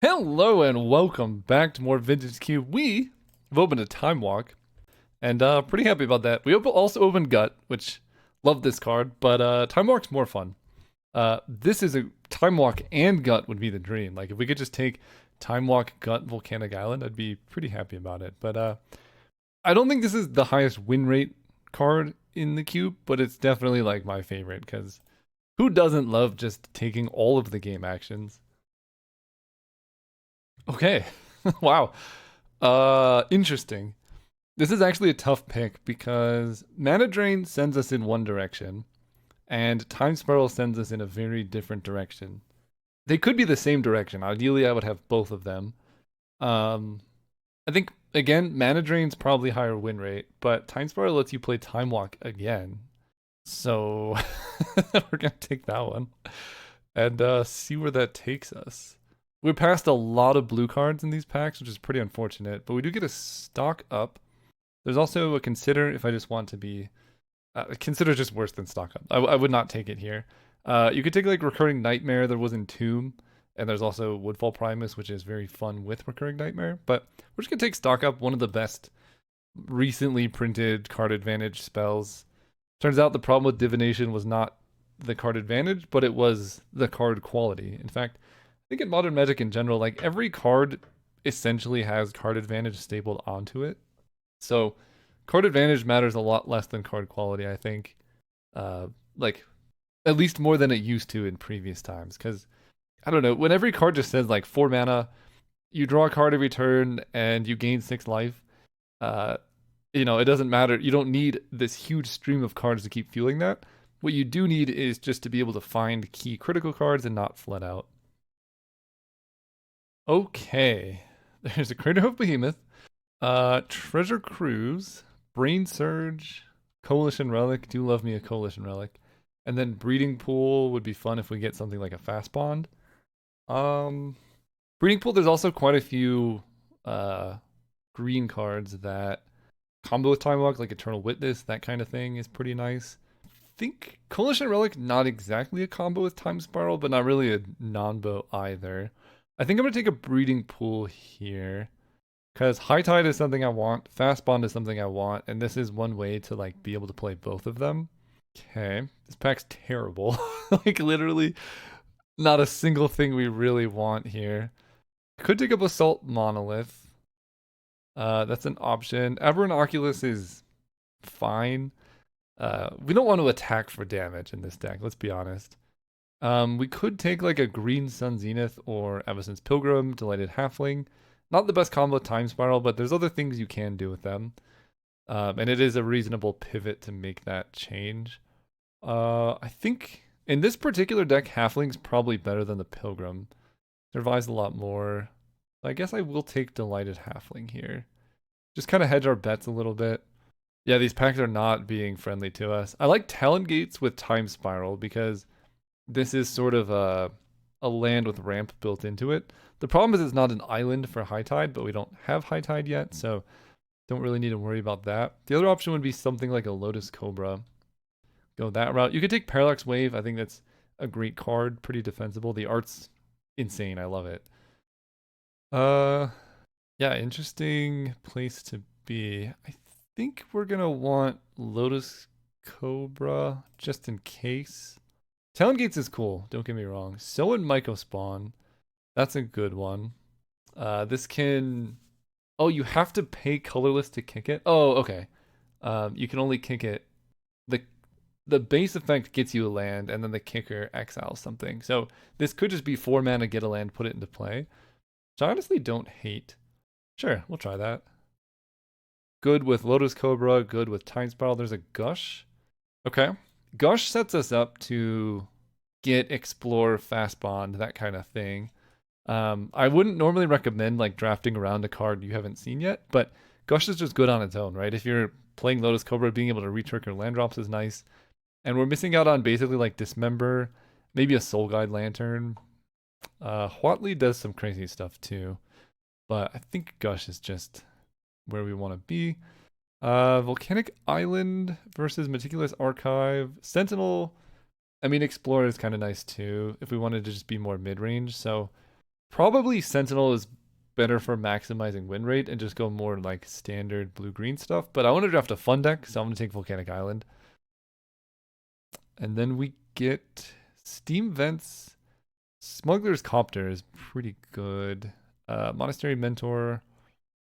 Hello and welcome back to more Vintage Cube. We've opened a Time Walk, and pretty happy about that. We also opened Gut, which love this card, but Time Walk's more fun. This is a Time Walk and Gut would be the dream. Like if we could just take Time Walk, Gut, Volcanic Island, I'd be pretty happy about it. But I don't think this is the highest win rate card in the cube, but it's definitely like my favorite because who doesn't love just taking all of the game actions? Okay. Wow. Interesting. This is actually a tough pick because Mana Drain sends us in one direction, and Time Spiral sends us in a very different direction. They could be the same direction. Ideally, I would have both of them. I think again, Mana Drain's probably higher win rate, but Time Spiral lets you play Time Walk again. So we're gonna take that one and see where that takes us. We passed a lot of blue cards in these packs, which is pretty unfortunate, but we do get a stock up. There's also a consider if I just want to be... consider just worse than stock up. I would not take it here. You could take like Recurring Nightmare, there was Entomb, and there's also Woodfall Primus, which is very fun with Recurring Nightmare, but we're just going to take stock up, one of the best recently printed card advantage spells. Turns out the problem with divination was not the card advantage, but it was the card quality. In fact, I think in Modern Magic in general, like every card essentially has card advantage stapled onto it. So card advantage matters a lot less than card quality, I think. Like at least more than it used to in previous times. Because I don't know, when every card just says like 4 mana, you draw a card every turn and you gain 6 life. It doesn't matter. You don't need this huge stream of cards to keep fueling that. What you do need is just to be able to find key critical cards and not flood out. Okay, there's a Crater of Behemoth, Treasure Cruise, Brain Surge, Coalition Relic. Do love me a Coalition Relic, and then Breeding Pool would be fun if we get something like a Fast Bond. Breeding Pool. There's also quite a few green cards that combo with Time Walk, like Eternal Witness, that kind of thing is pretty nice. I think Coalition Relic not exactly a combo with Time Spiral, but not really a non-bo either. I think I'm going to take a Breeding Pool here because High Tide is something I want, Fast Bond is something I want, and this is one way to like be able to play both of them. Okay, this pack's terrible. Like literally not a single thing we really want here. Could take up Assault Monolith. That's an option. Aberrant Oculus is fine. We don't want to attack for damage in this deck, let's be honest. We could take like a Green Sun Zenith or Evanescence Pilgrim, Delighted Halfling. Not the best combo with Time Spiral, but there's other things you can do with them. And it is a reasonable pivot to make that change. I think in this particular deck, Halfling's probably better than the Pilgrim. Survives a lot more. I guess I will take Delighted Halfling here. Just kind of hedge our bets a little bit. Yeah, these packs are not being friendly to us. I like Talon Gates with Time Spiral because this is sort of a land with ramp built into it. The problem is it's not an island for High Tide, but we don't have High Tide yet, so don't really need to worry about that. The other option would be something like a Lotus Cobra. Go that route. You could take Parallax Wave. I think that's a great card, pretty defensible. The art's insane. I love it. Yeah, interesting place to be. I think we're gonna want Lotus Cobra just in case. Talon Gates is cool, don't get me wrong. So would Myco Spawn. That's a good one. This can... Oh, you have to pay colorless to kick it? Oh, okay. You can only kick it. The base effect gets you a land, and then the kicker exiles something. So this could just be 4 mana, get a land, put it into play. Which I honestly don't hate. Sure, we'll try that. Good with Lotus Cobra, good with Time Spiral. There's a Gush. Okay. Gush sets us up to get Explore, Fast Bond, that kind of thing. I wouldn't normally recommend like drafting around a card you haven't seen yet, but Gush is just good on its own, right? If you're playing Lotus Cobra, being able to retrick your land drops is nice. And we're missing out on basically like Dismember, maybe a Soul Guide Lantern. Huatli does some crazy stuff too, but I think Gush is just where we want to be. Volcanic Island versus Meticulous Archive. Sentinel, I mean, Explorer is kind of nice too, if we wanted to just be more mid-range. So Probably Sentinel is better for maximizing win rate and just go more like standard blue-green stuff. But I want to draft a fun deck, so I'm going to take Volcanic Island. And then we get Steam Vents. Smuggler's Copter is pretty good. Monastery Mentor,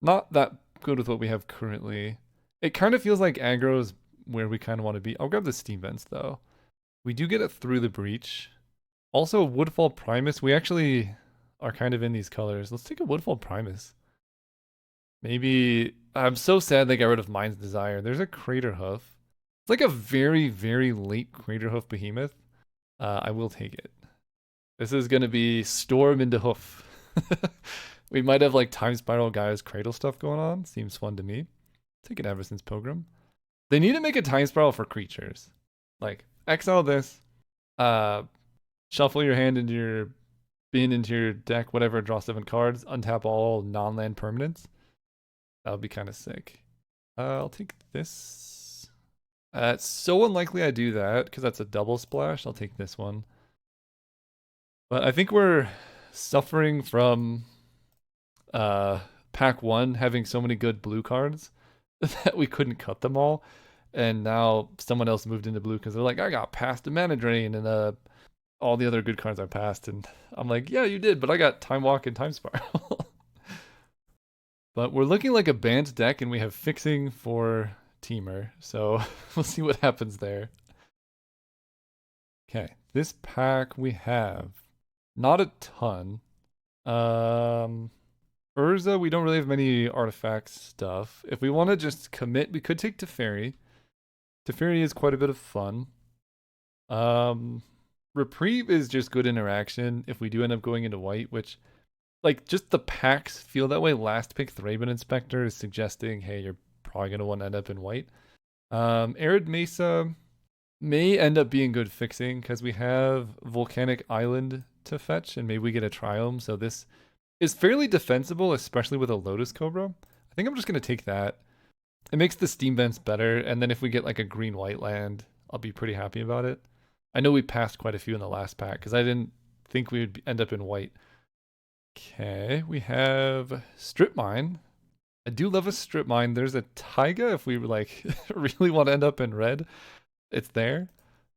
not that good with what we have currently. It kind of feels like aggro is where we kind of want to be. I'll grab the Steam Vents though. We do get it through the breach. Also, Woodfall Primus. We actually are kind of in these colors. Let's take a Woodfall Primus. Maybe I'm so sad they got rid of Mind's Desire. There's a Crater Hoof. It's like a very, very late Crater Hoof behemoth. I will take it. This is gonna be Storm into Hoof. We might have like Time Spiral Gaia's Cradle stuff going on. Seems fun to me. Take an Everson's Pilgrim. They need to make a Time Spiral for creatures. Like, exile this. Shuffle your hand into your bin into your deck, whatever, draw 7 cards, untap all non-land permanents. That would be kind of sick. I'll take this. It's so unlikely I do that because that's a double splash. I'll take this one. But I think we're suffering from pack 1 having so many good blue cards that we couldn't cut them all. And now someone else moved into blue because they're like, I got past a mana drain and all the other good cards I passed. And I'm like, yeah, you did, but I got Time Walk and Time Spiral. But we're looking like a banned deck and we have fixing for Teamer. So we'll see what happens there. Okay, this pack we have not a ton. Urza, we don't really have many artifact stuff. If we want to just commit, we could take Teferi. Teferi is quite a bit of fun. Reprieve is just good interaction if we do end up going into white, which, like, just the packs feel that way. Last pick, Thraben Inspector is suggesting, hey, you're probably going to want to end up in white. Arid Mesa may end up being good fixing because we have Volcanic Island to fetch, and maybe we get a Triome. So this is fairly defensible, especially with a Lotus Cobra. I think I'm just going to take that. It makes the Steam Vents better, and then if we get like a green-white land, I'll be pretty happy about it. I know we passed quite a few in the last pack because I didn't think we would end up in white. Okay, we have Strip Mine. I do love a Strip Mine. There's a Taiga if we like really want to end up in red. It's there.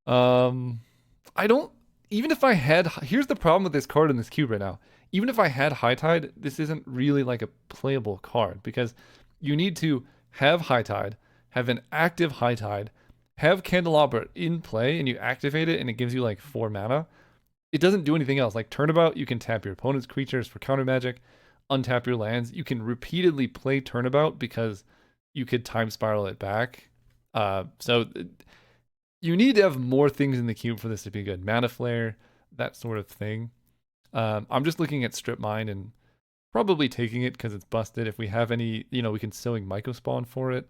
I don't, even if I had, here's the problem with this card in this cube right now. Even if I had High Tide, this isn't really like a playable card because you need to have High Tide, have an active High Tide, have Candelabra in play, and you activate it and it gives you like 4 mana. It doesn't do anything else. Like Turnabout, you can tap your opponent's creatures for counter magic, untap your lands. You can repeatedly play Turnabout because you could Time Spiral it back. So you need to have more things in the cube for this to be good. Mana Flare, that sort of thing. I'm just looking at Strip Mine and probably taking it because it's busted. If we have any, we can Sowing Mycospawn for it.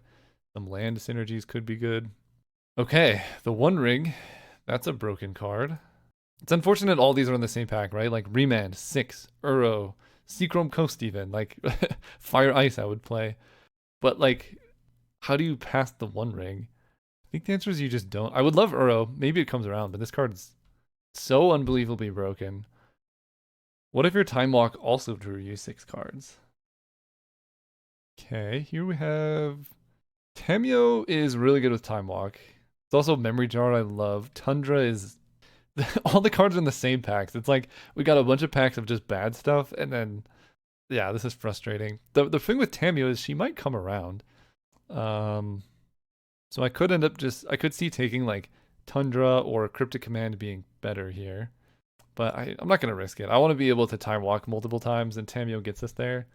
Some land synergies could be good. Okay, the One Ring. That's a broken card. It's unfortunate all these are in the same pack, right? Like Remand, 6, Uro, Seachrome Coast even. Like Fire Ice I would play. But like, how do you pass the One Ring? I think the answer is you just don't. I would love Uro. Maybe it comes around, but this card's so unbelievably broken. What if your Time Walk also drew you 6 cards? Okay, here we have... Tameo is really good with Time Walk. It's also Memory Jar I love. Tundra is... all the cards are in the same packs. It's like we got a bunch of packs of just bad stuff, and then... yeah, this is frustrating. The thing with Tameo is she might come around. So I could end up I could see taking like Tundra or Cryptic Command being better here. But I'm not going to risk it. I want to be able to Time Walk multiple times, and Tameo gets us there.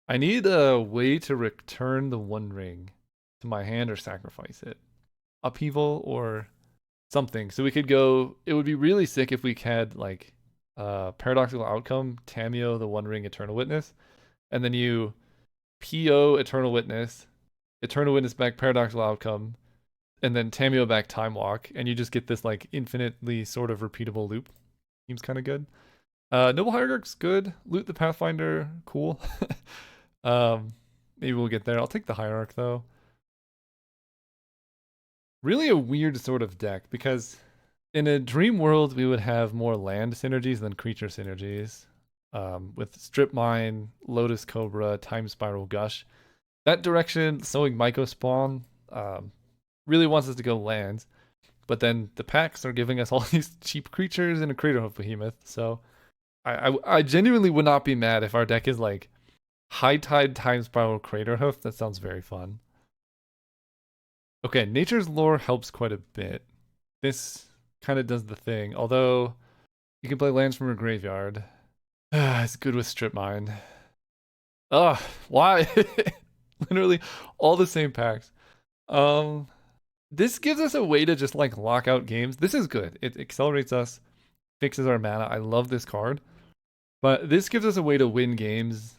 I need a way to return the One Ring to my hand or sacrifice it. Upheaval or something. So we could go... it would be really sick if we had like Paradoxical Outcome, Tameo, the One Ring, Eternal Witness. And then you PO Eternal Witness back Paradoxical Outcome, and then Tameo back Time Walk, and you just get this like infinitely sort of repeatable loop. Seems kind of good. Noble Hierarch's good. Loot the Pathfinder, cool. Maybe we'll get there. I'll take the Hierarch though. Really a weird sort of deck because in a dream world we would have more land synergies than creature synergies. with Strip Mine, Lotus Cobra, Time Spiral, Gush. That direction, Sowing Myco Spawn, really wants us to go lands. But then the packs are giving us all these cheap creatures and a Craterhoof Behemoth. So I genuinely would not be mad if our deck is like High Tide, Time Spiral, Craterhoof. That sounds very fun. Okay, Nature's Lore helps quite a bit. This kind of does the thing. Although you can play lands from your graveyard. It's good with Strip Mine. Ugh, why? Literally all the same packs. Um, this gives us a way to just like lock out games. This is good. It accelerates us, fixes our mana. I love this card. But this gives us a way to win games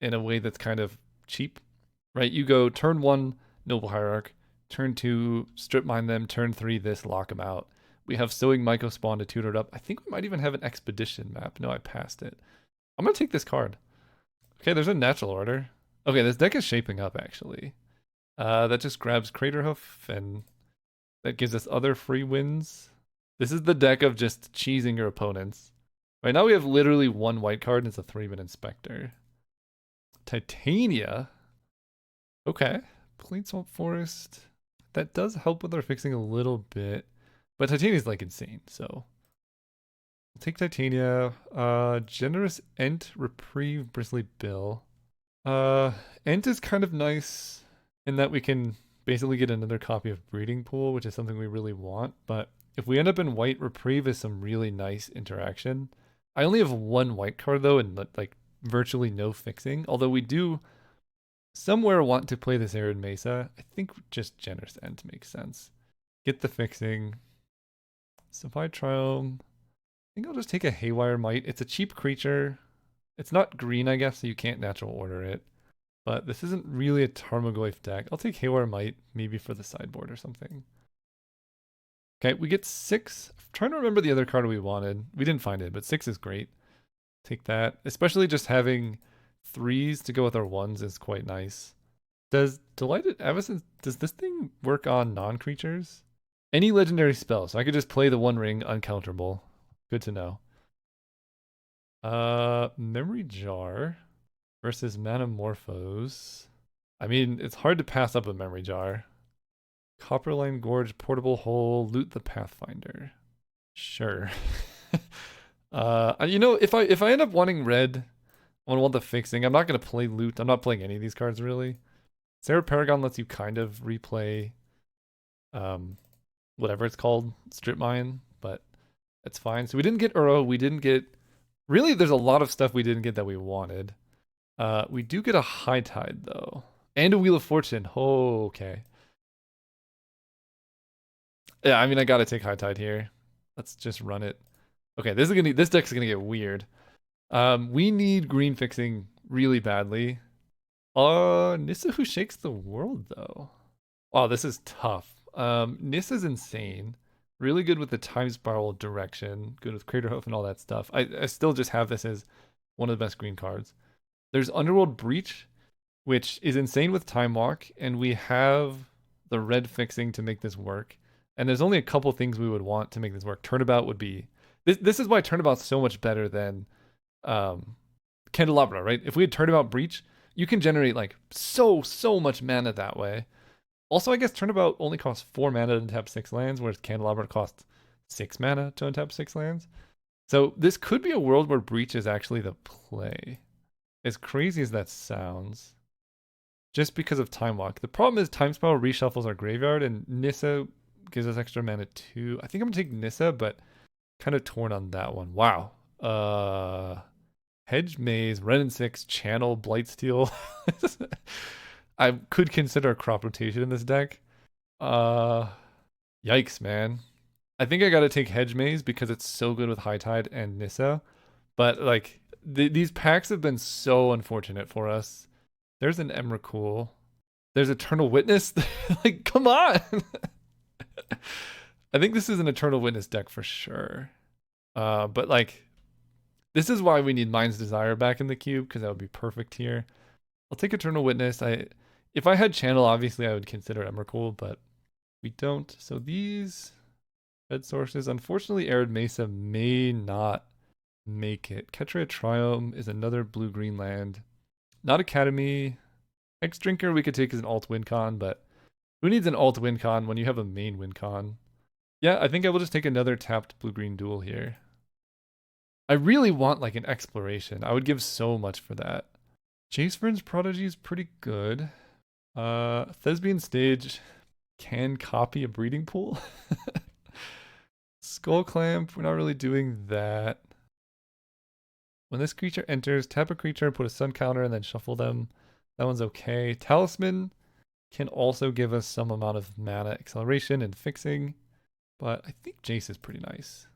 in a way that's kind of cheap, right? You go turn 1, Noble Hierarch, turn 2, strip mine them, turn 3, this, lock them out. We have Sowing Myco Spawn to tutor it up. I think we might even have an Expedition map. No, I passed it. I'm going to take this card. Okay, there's a natural order. Okay, this deck is shaping up, actually. That just grabs Craterhoof, and that gives us other free wins. This is the deck of just cheesing your opponents. Right now we have literally one white card, and it's a 3-man Inspector. Titania. Okay. Planeswamp Forest. That does help with our fixing a little bit. But Titania's like insane, so we'll take Titania. Generous Ent, Reprieve, Bristly Bill. Ent is kind of nice in that we can basically get another copy of Breeding Pool, which is something we really want. But if we end up in white, Reprieve is some really nice interaction. I only have one white card though, and like virtually no fixing. Although we do somewhere want to play this Arid Mesa. I think just Generous Ent makes sense. Get the fixing. Supply Triome. I think I'll just take a Haywire Might. It's a cheap creature. It's not green, I guess, so you can't natural order it. But this isn't really a Tarmogoyf deck. I'll take Haywire Might, maybe for the sideboard or something. Okay, we get 6. I'm trying to remember the other card we wanted. We didn't find it, but 6 is great. Take that. Especially just having 3s to go with our 1s is quite nice. Does Delighted Avacyn, does this thing work on non-creatures? Any legendary spell, so I could just play the One Ring uncounterable. Good to know. Memory Jar versus Manamorphose. I mean, it's hard to pass up a Memory Jar. Copperline Gorge, Portable Hole, Loot the Pathfinder. Sure. You know, if I end up wanting red, I want the fixing. I'm not gonna play Loot. I'm not playing any of these cards really. Sarah Paragon lets you kind of replay whatever it's called, Strip Mine, but that's fine. So we didn't get Uro, we didn't get really there's a lot of stuff we didn't get that we wanted. We do get a High Tide though. And a Wheel of Fortune. Oh, okay. Yeah, I mean I gotta take High Tide here. Let's just run it. Okay, this deck's gonna get weird. We need green fixing really badly. Nissa Who Shakes the World though. Wow, this is tough. Nissa's insane. Really good with the Time Spiral direction. Good with Craterhoof and all that stuff. I still just have this as one of the best green cards. There's Underworld Breach, which is insane with Time Walk, and we have the red fixing to make this work. And there's only a couple things we would want to make this work. Turnabout would be... This is why Turnabout's so much better than Candelabra, right? If we had Turnabout Breach, you can generate like so much mana that way. Also, I guess Turnabout only costs 4 mana to untap 6 lands, whereas Candelabra costs 6 mana to untap 6 lands. So this could be a world where Breach is actually the play. As crazy as that sounds. Just because of Time Walk. The problem is Time Spiral reshuffles our graveyard, and Nissa gives us extra mana too. I think I'm going to take Nissa, but kind of torn on that one. Wow. Hedge Maze, Red and 6, Channel, Blightsteel. I could consider a crop rotation in this deck. Yikes, man. I think I gotta take Hedge Maze because it's so good with High Tide and Nissa. But like these packs have been so unfortunate for us. There's an Emrakul. There's Eternal Witness. Like, come on. I think this is an Eternal Witness deck for sure. But like, this is why we need Mind's Desire back in the cube, because that would be perfect here. I'll take Eternal Witness. If I had Channel, obviously I would consider Emrakul, but we don't. So these red sources, unfortunately, Arid Mesa may not make it. Ketria Triome is another blue-green land. Not Academy. X-Drinker we could take as an alt win con, but who needs an alt win con when you have a main win con? Yeah, I think I will just take another tapped blue-green duel here. I really want like an exploration. I would give so much for that. Jace Prodigy is pretty good. Thespian Stage can copy a breeding pool. Skull Clamp, we're not really doing that. When this creature enters, tap a creature, put a sun counter, and then shuffle them. That one's okay. Talisman can also give us some amount of mana acceleration and fixing, but I think Jace is pretty nice.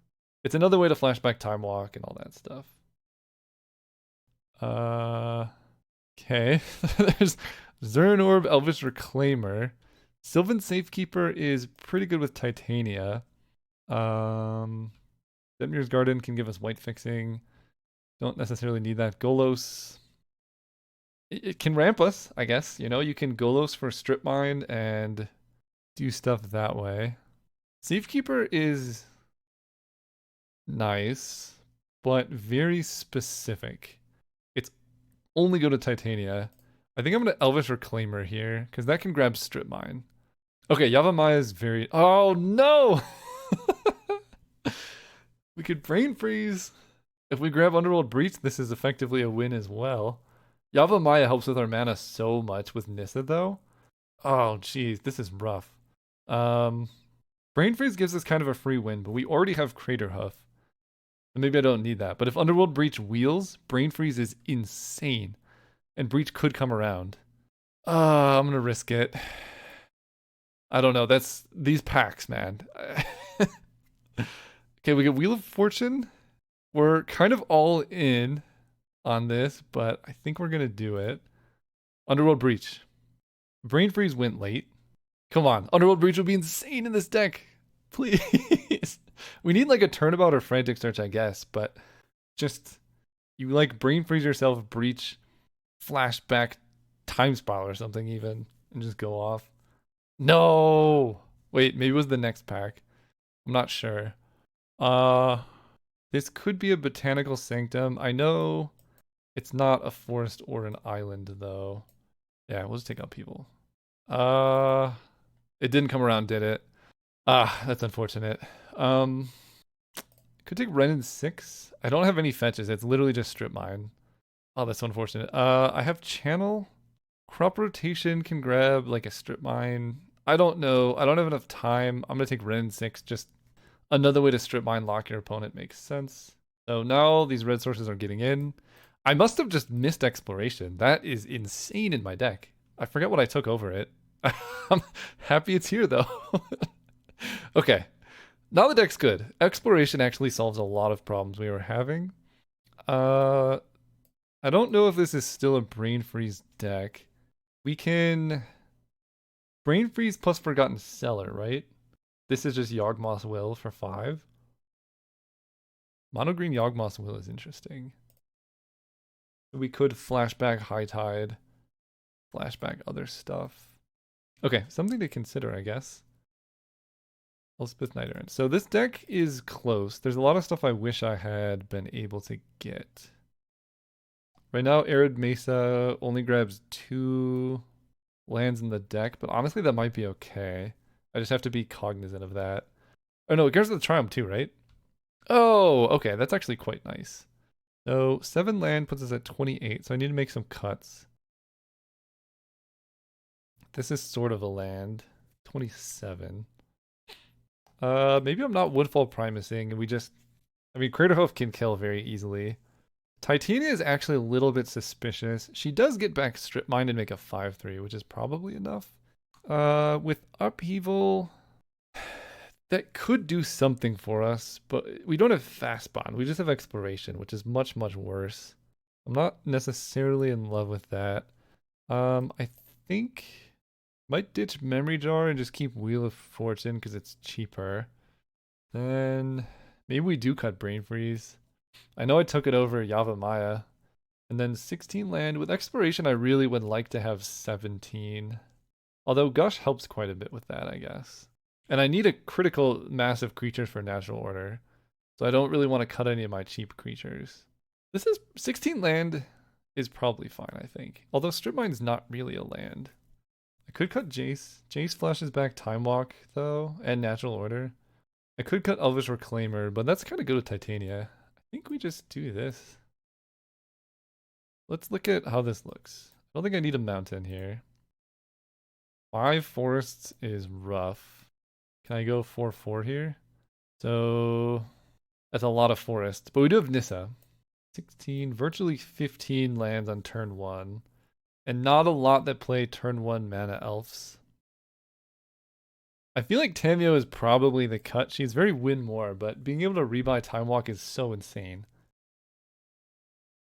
It's another way to flashback Time Walk and all that stuff. Okay. There's Zern Orb, Elvish Reclaimer. Sylvan Safekeeper is pretty good with Titania. Demir's Garden can give us white fixing. Don't necessarily need that. Golos. It can ramp us, I guess. You know, you can Golos for Strip Mine and do stuff that way. Safekeeper is nice, but very specific. It's only go to Titania. I think I'm going to Elvish Reclaimer here, because that can grab Strip Mine. Okay, Yavimaya is very... Oh, no! We could Brain Freeze. If we grab Underworld Breach, this is effectively a win as well. Yavimaya helps with our mana so much with Nissa, though. Oh, jeez, this is rough. Brain Freeze gives us kind of a free win, but we already have Crater Hoof. And maybe I don't need that. But if Underworld Breach wheels, Brain Freeze is insane. And Breach could come around. I'm going to risk it. I don't know. That's these packs, man. Okay, we get Wheel of Fortune. We're kind of all in on this, but I think we're going to do it. Underworld Breach. Brain Freeze went late. Come on. Underworld Breach would be insane in this deck. Please. We need like a turnabout or frantic search, I guess, but just you like Brain Freeze yourself, Breach, flashback, Time Spiral or something even, and just go off. No! Wait, maybe it was the next pack. I'm not sure. This could be a Botanical Sanctum. I know it's not a forest or an island, though. Yeah, we'll just take out people. It didn't come around, did it? That's unfortunate. Could take Ren in 6. I don't have any fetches. It's literally just Strip Mine. Oh, that's unfortunate. I have Channel. Crop Rotation can grab like a Strip Mine. I don't know. I don't have enough time. I'm going to take Ren in 6. Just another way to Strip Mine lock your opponent makes sense. So now these red sources are getting in. I must have just missed Exploration. That is insane in my deck. I forget what I took over it. I'm happy it's here though. Okay. Now the deck's good. Exploration actually solves a lot of problems we were having. I don't know if this is still a Brain Freeze deck. We can Brain Freeze plus Forgotten Cellar, right? This is just Yawgmoth's Will for 5. Mono green Yawgmoth's Will is interesting. We could flashback High Tide, flashback other stuff. Okay, something to consider, I guess. Elspeth Night Errant. So this deck is close. There's a lot of stuff I wish I had been able to get. Right now, Arid Mesa only grabs 2 lands in the deck, but honestly, that might be okay. I just have to be cognizant of that. Oh no, it goes to the Triumph too, right? Oh, okay, that's actually quite nice. So 7 land puts us at 28, so I need to make some cuts. This is sort of a land. 27. Maybe I'm not Woodfall Primusing, and we just... I mean, Craterhoof can kill very easily. Titania is actually a little bit suspicious. She does get back Strip Mine and make a 5/3, which is probably enough. With Upheaval, that could do something for us, but we don't have Fast Bond. We just have Exploration, which is much, much worse. I'm not necessarily in love with that. I think might ditch Memory Jar and just keep Wheel of Fortune because it's cheaper. Then maybe we do cut Brain Freeze. I know I took it over Yavimaya. And then 16 land. With Exploration, I really would like to have 17. Although Gush helps quite a bit with that, I guess. And I need a critical massive creature for Natural Order. So I don't really want to cut any of my cheap creatures. This is 16 land is probably fine, I think. Although Strip Mine's not really a land. I could cut Jace. Jace flashes back Time Walk, though, and Natural Order. I could cut Elvish Reclaimer, but that's kind of good with Titania. I think we just do this. Let's look at how this looks. I don't think I need a mountain here. 5 forests is rough. Can I go 4/4 here? So that's a lot of forest, but we do have Nissa. 16, virtually 15 lands on turn 1. And not a lot that play turn 1 mana elves. I feel like Tamio is probably the cut. She's very win more, but being able to rebuy Time Walk is so insane.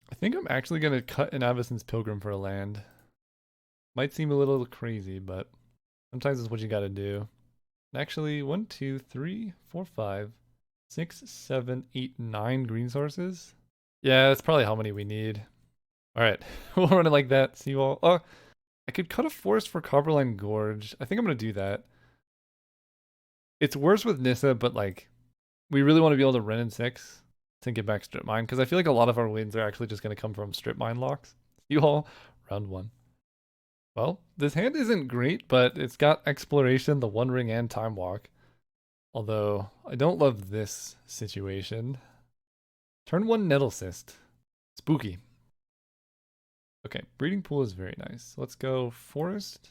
I think I'm actually going to cut an Avacyn's Pilgrim for a land. Might seem a little crazy, but sometimes it's what you gotta do. Actually, 1, 2, 3, 4, 5, 6, 7, 8, 9 green sources. Yeah, that's probably how many we need. Alright, we'll run it like that. See you all. Oh, I could cut a forest for Copperline Gorge. I think I'm gonna do that. It's worse with Nissa, but like, we really want to be able to Ren in 6 to get back Strip Mine, because I feel like a lot of our wins are actually just gonna come from Strip Mine locks. See you all, round 1. Well, this hand isn't great, but it's got Exploration, the One Ring, and Time Walk. Although, I don't love this situation. Turn 1 Nettle Cyst. Spooky. Okay, Breeding Pool is very nice. Let's go Forest,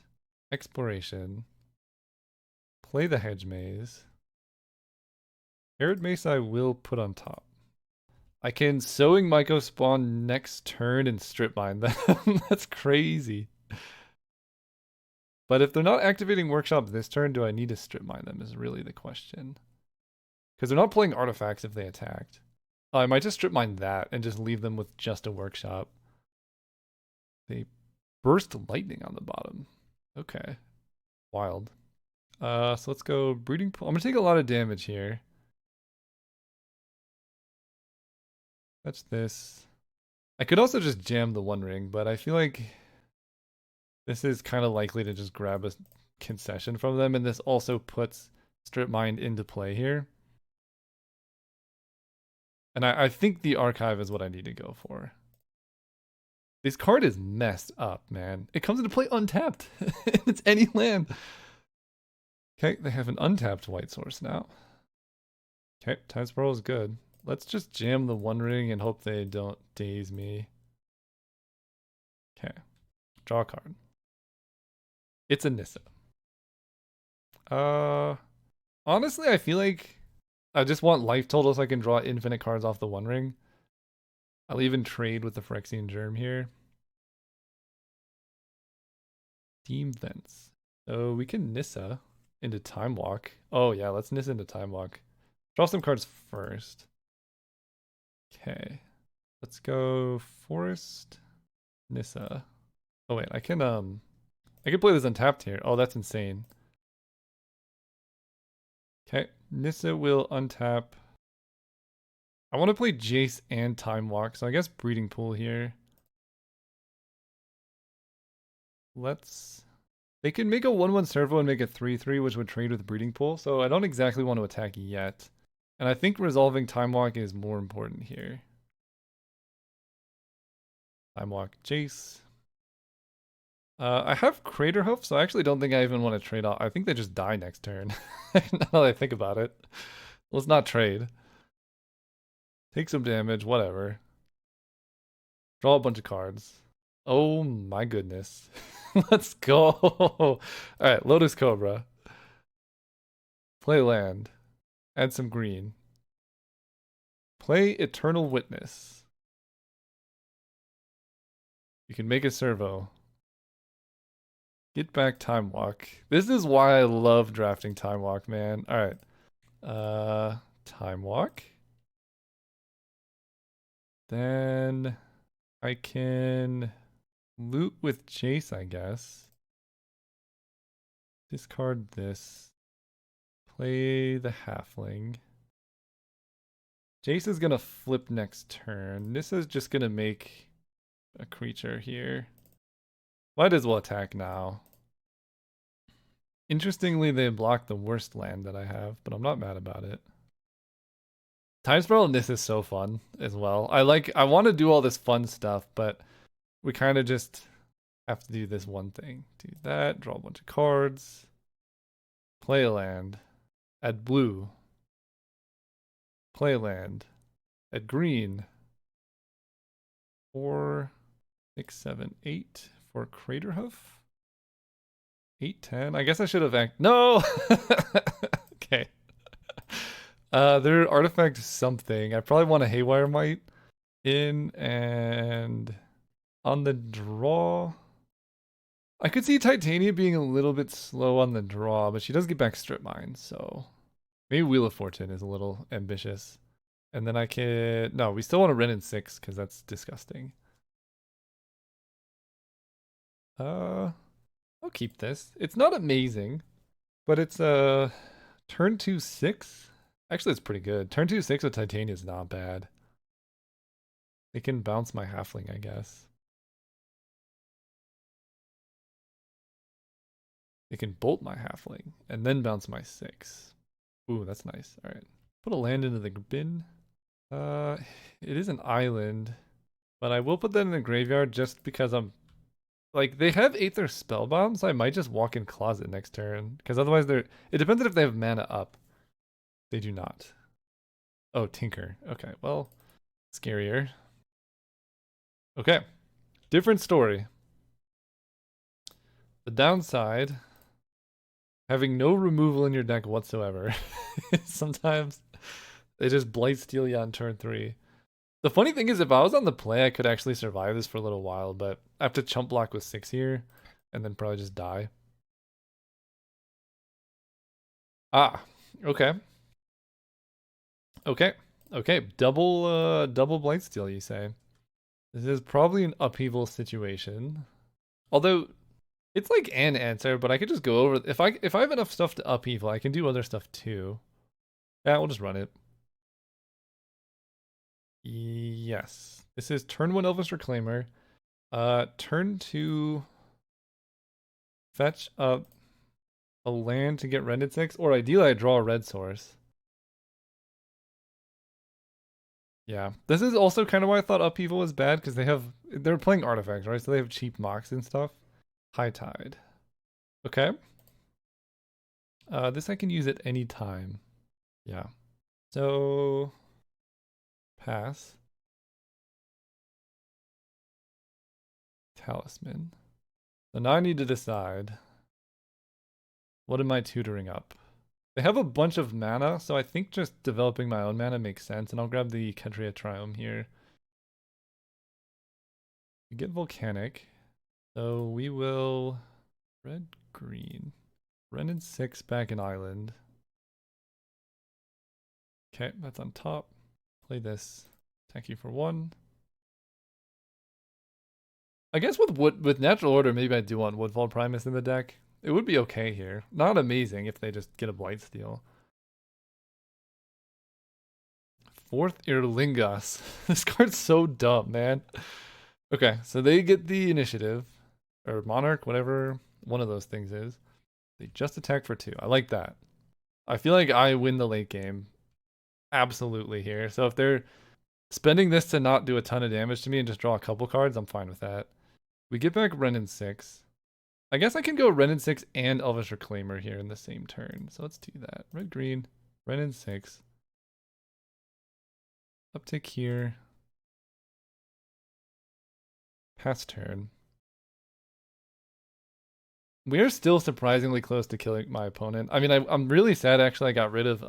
Exploration. Play the Hedge Maze. Arid Mace I will put on top. I can Sowing Myco spawn next turn and Strip Mine them. That's crazy. But if they're not activating Workshop this turn, do I need to Strip Mine them is really the question. Because they're not playing artifacts if they attacked. I might just Strip Mine that and just leave them with just a Workshop. They burst Lightning on the bottom. Okay. Wild. So let's go Breeding Pool. I'm going to take a lot of damage here. That's this. I could also just jam the One Ring, but I feel like this is kind of likely to just grab a concession from them, and this also puts Strip Mine into play here. And I think the Archive is what I need to go for. This card is messed up, man. It comes into play untapped. It's any land. Okay, they have an untapped white source now. Okay, Time Spiral is good. Let's just jam the One Ring and hope they don't daze me. Okay, draw a card. It's a Nissa. Honestly, I feel like I just want life total so I can draw infinite cards off the One Ring. I'll even trade with the Phyrexian Germ here. Steam Vents. So we can Nissa into Time Walk. Oh yeah, let's Nissa into Time Walk. Draw some cards first. Okay. Let's go Forest, Nissa. Oh wait, I can play this untapped here. Oh, that's insane. Okay, Nissa will untap. I want to play Jace and Time Walk, so I guess Breeding Pool here. They can make a 1/1 servo and make a 3/3, which would trade with Breeding Pool, so I don't exactly want to attack yet. And I think resolving Time Walk is more important here. Time Walk, Jace. I have Crater Hoof, so I actually don't think I even want to trade off. I think they just die next turn. Now that I think about it. Let's not trade. Take some damage, whatever. Draw a bunch of cards. Oh my goodness. Let's go. Alright, Lotus Cobra. Play land. Add some green. Play Eternal Witness. You can make a servo. Get back Time Walk. This is why I love drafting Time Walk, man. Alright. Time Walk. Then I can loot with Jace, I guess. Discard this. Play the Halfling. Jace is gonna flip next turn. This is just gonna make a creature here. Might as well attack now. Interestingly, they block the worst land that I have, but I'm not mad about it. Time spiral in this is so fun as well. I want to do all this fun stuff, but we kind of just have to do this one thing. Do that, draw a bunch of cards, play a land, add blue, play a land, add green, 4, 6, 7, 8 for Crater Hoof. 8, 10. I guess I should have no. Okay. Their artifact something. I probably want a Haywire Might in, and on the draw, I could see Titania being a little bit slow on the draw, but she does get back Strip Mine, so maybe Wheel of Fortune is a little ambitious. And then I can no, we still want to Ren in 6 because that's disgusting. I'll keep this. It's not amazing, but it's turn 2 6. Actually, it's pretty good. Turn 2 6 with Titania is not bad. They can bounce my halfling, I guess. They can bolt my halfling and then bounce my 6. Ooh, that's nice. All right. Put a land into the bin. It is an island, but I will put that in the graveyard just because I'm like, they have Aether Spellbound, so I might just walk in Closet next turn. Because otherwise they're it depends on if they have mana up. They do not. Oh, Tinker. Okay, well, scarier. Okay. Different story. The downside, having no removal in your deck whatsoever. Sometimes they just Blightsteel you on turn 3. The funny thing is, if I was on the play, I could actually survive this for a little while, but I have to chump block with 6 here, and then probably just die. Ah, okay. Okay, okay. Double Blightsteel, you say. This is probably an upheaval situation. Although, it's like an answer, but I could just go over... If I have enough stuff to upheaval, I can do other stuff too. Yeah, we'll just run it. Yes. This is turn 1 Elvish Reclaimer. Turn 2 fetch up a land to get rendered 6, or ideally I draw a red source. Yeah. This is also kind of why I thought Upheaval was bad, because they're playing artifacts, right? So they have cheap mocks and stuff. High Tide. Okay. This I can use at any time. Yeah. So pass. Talisman. So now I need to decide, what am I tutoring up? They have a bunch of mana, so I think just developing my own mana makes sense, and I'll grab the Ketria Triome here. We get Volcanic, so we will red, green. Ren 6 back in Island. Okay, that's on top. Play this. Attack you for 1. I guess with Natural Order, maybe I do want Woodfall Primus in the deck. It would be okay here. Not amazing if they just get a Blightsteel. 4th Irlingas. This card's so dumb, man. Okay, so they get the initiative. Or Monarch, whatever one of those things is. They just attack for 2. I like that. I feel like I win the late game. Absolutely here. So if they're spending this to not do a ton of damage to me and just draw a couple cards, I'm fine with that. We get back Ren 6. I guess I can go Ren 6 and Elvish Reclaimer here in the same turn. So let's do that. Red, green, Ren 6. Uptick here. Pass turn. We are still surprisingly close to killing my opponent. I mean, I'm really sad actually I got rid of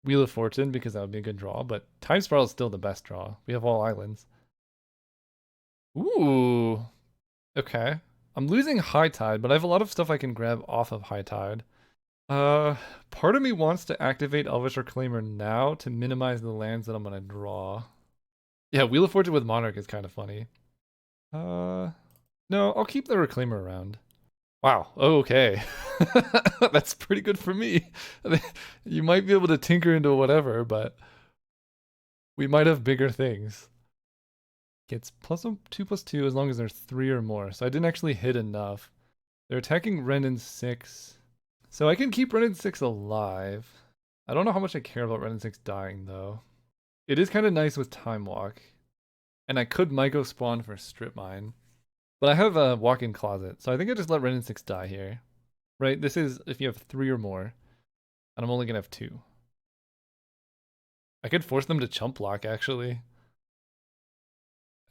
Wheel of Fortune because that would be a good draw, but Time Spiral is still the best draw. We have all islands. Ooh. Okay. I'm losing High Tide, but I have a lot of stuff I can grab off of High Tide. Part of me wants to activate Elvish Reclaimer now to minimize the lands that I'm gonna draw. Yeah, Wheel of Fortune with Monarch is kind of funny. No, I'll keep the Reclaimer around. Wow, okay. That's pretty good for me. You might be able to tinker into whatever, but we might have bigger things. Gets +2/+2 as long as there's 3 or more. So I didn't actually hit enough. They're attacking Ren 6. So I can keep Ren 6 alive. I don't know how much I care about Red and 6 dying, though. It is kind of nice with Time Walk. And I could Myco spawn for Strip Mine. But I have a walk-in closet, so I think I just let Red and 6 die here. Right? This is if you have 3 or more. And I'm only going to have 2. I could force them to chump block, actually.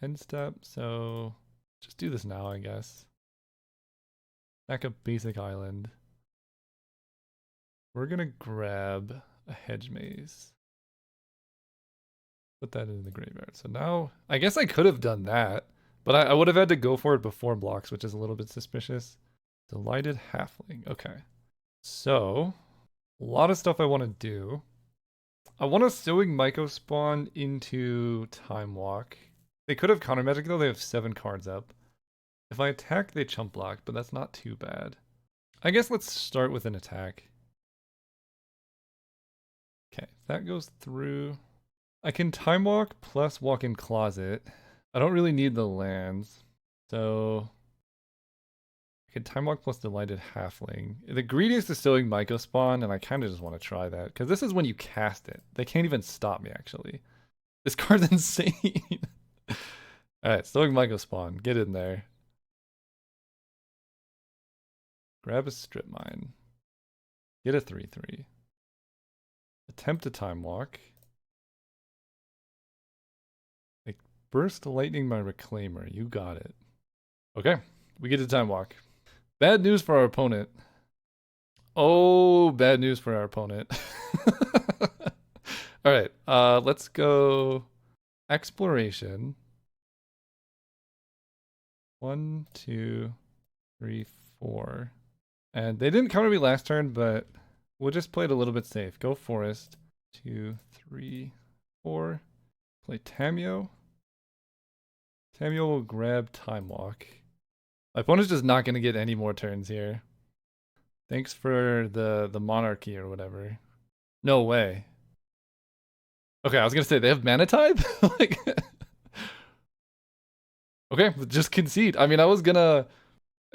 End step, so just do this now, I guess. Back up basic island. We're gonna grab a hedge maze. Put that in the graveyard. So now, I guess I could have done that, but I would have had to go for it before blocks, which is a little bit suspicious. Delighted Halfling. Okay. So, a lot of stuff I want to do. I want to Sowing Myco spawn into Time Walk. They could have Counter Magic though, they have 7 cards up. If I attack, they chump block, but that's not too bad. I guess let's start with an attack. Okay, that goes through. I can Time Walk plus Walk in Closet. I don't really need the lands, so I can Time Walk plus Delighted Halfling. The greediest is Sowing Myco spawn, and I kind of just want to try that, because this is when you cast it. They can't even stop me, actually. This card's insane. Alright, Sowing Myco spawn. Get in there. Grab a Strip Mine. Get a 3/3. Attempt a Time Walk. Like, burst lightning my Reclaimer. You got it. Okay, we get a Time Walk. Bad news for our opponent. Oh, bad news for our opponent. Alright, let's go Exploration. 1, 2, 3, 4. And they didn't counter me last turn, but we'll just play it a little bit safe. Go Forest. 2, 3, 4. Play Tameo. Tameo will grab Time Walk. My opponent's just not going to get any more turns here. Thanks for the monarchy or whatever. No way. Okay, I was going to say, they have mana type? Like, okay, just concede. I mean, I was going to...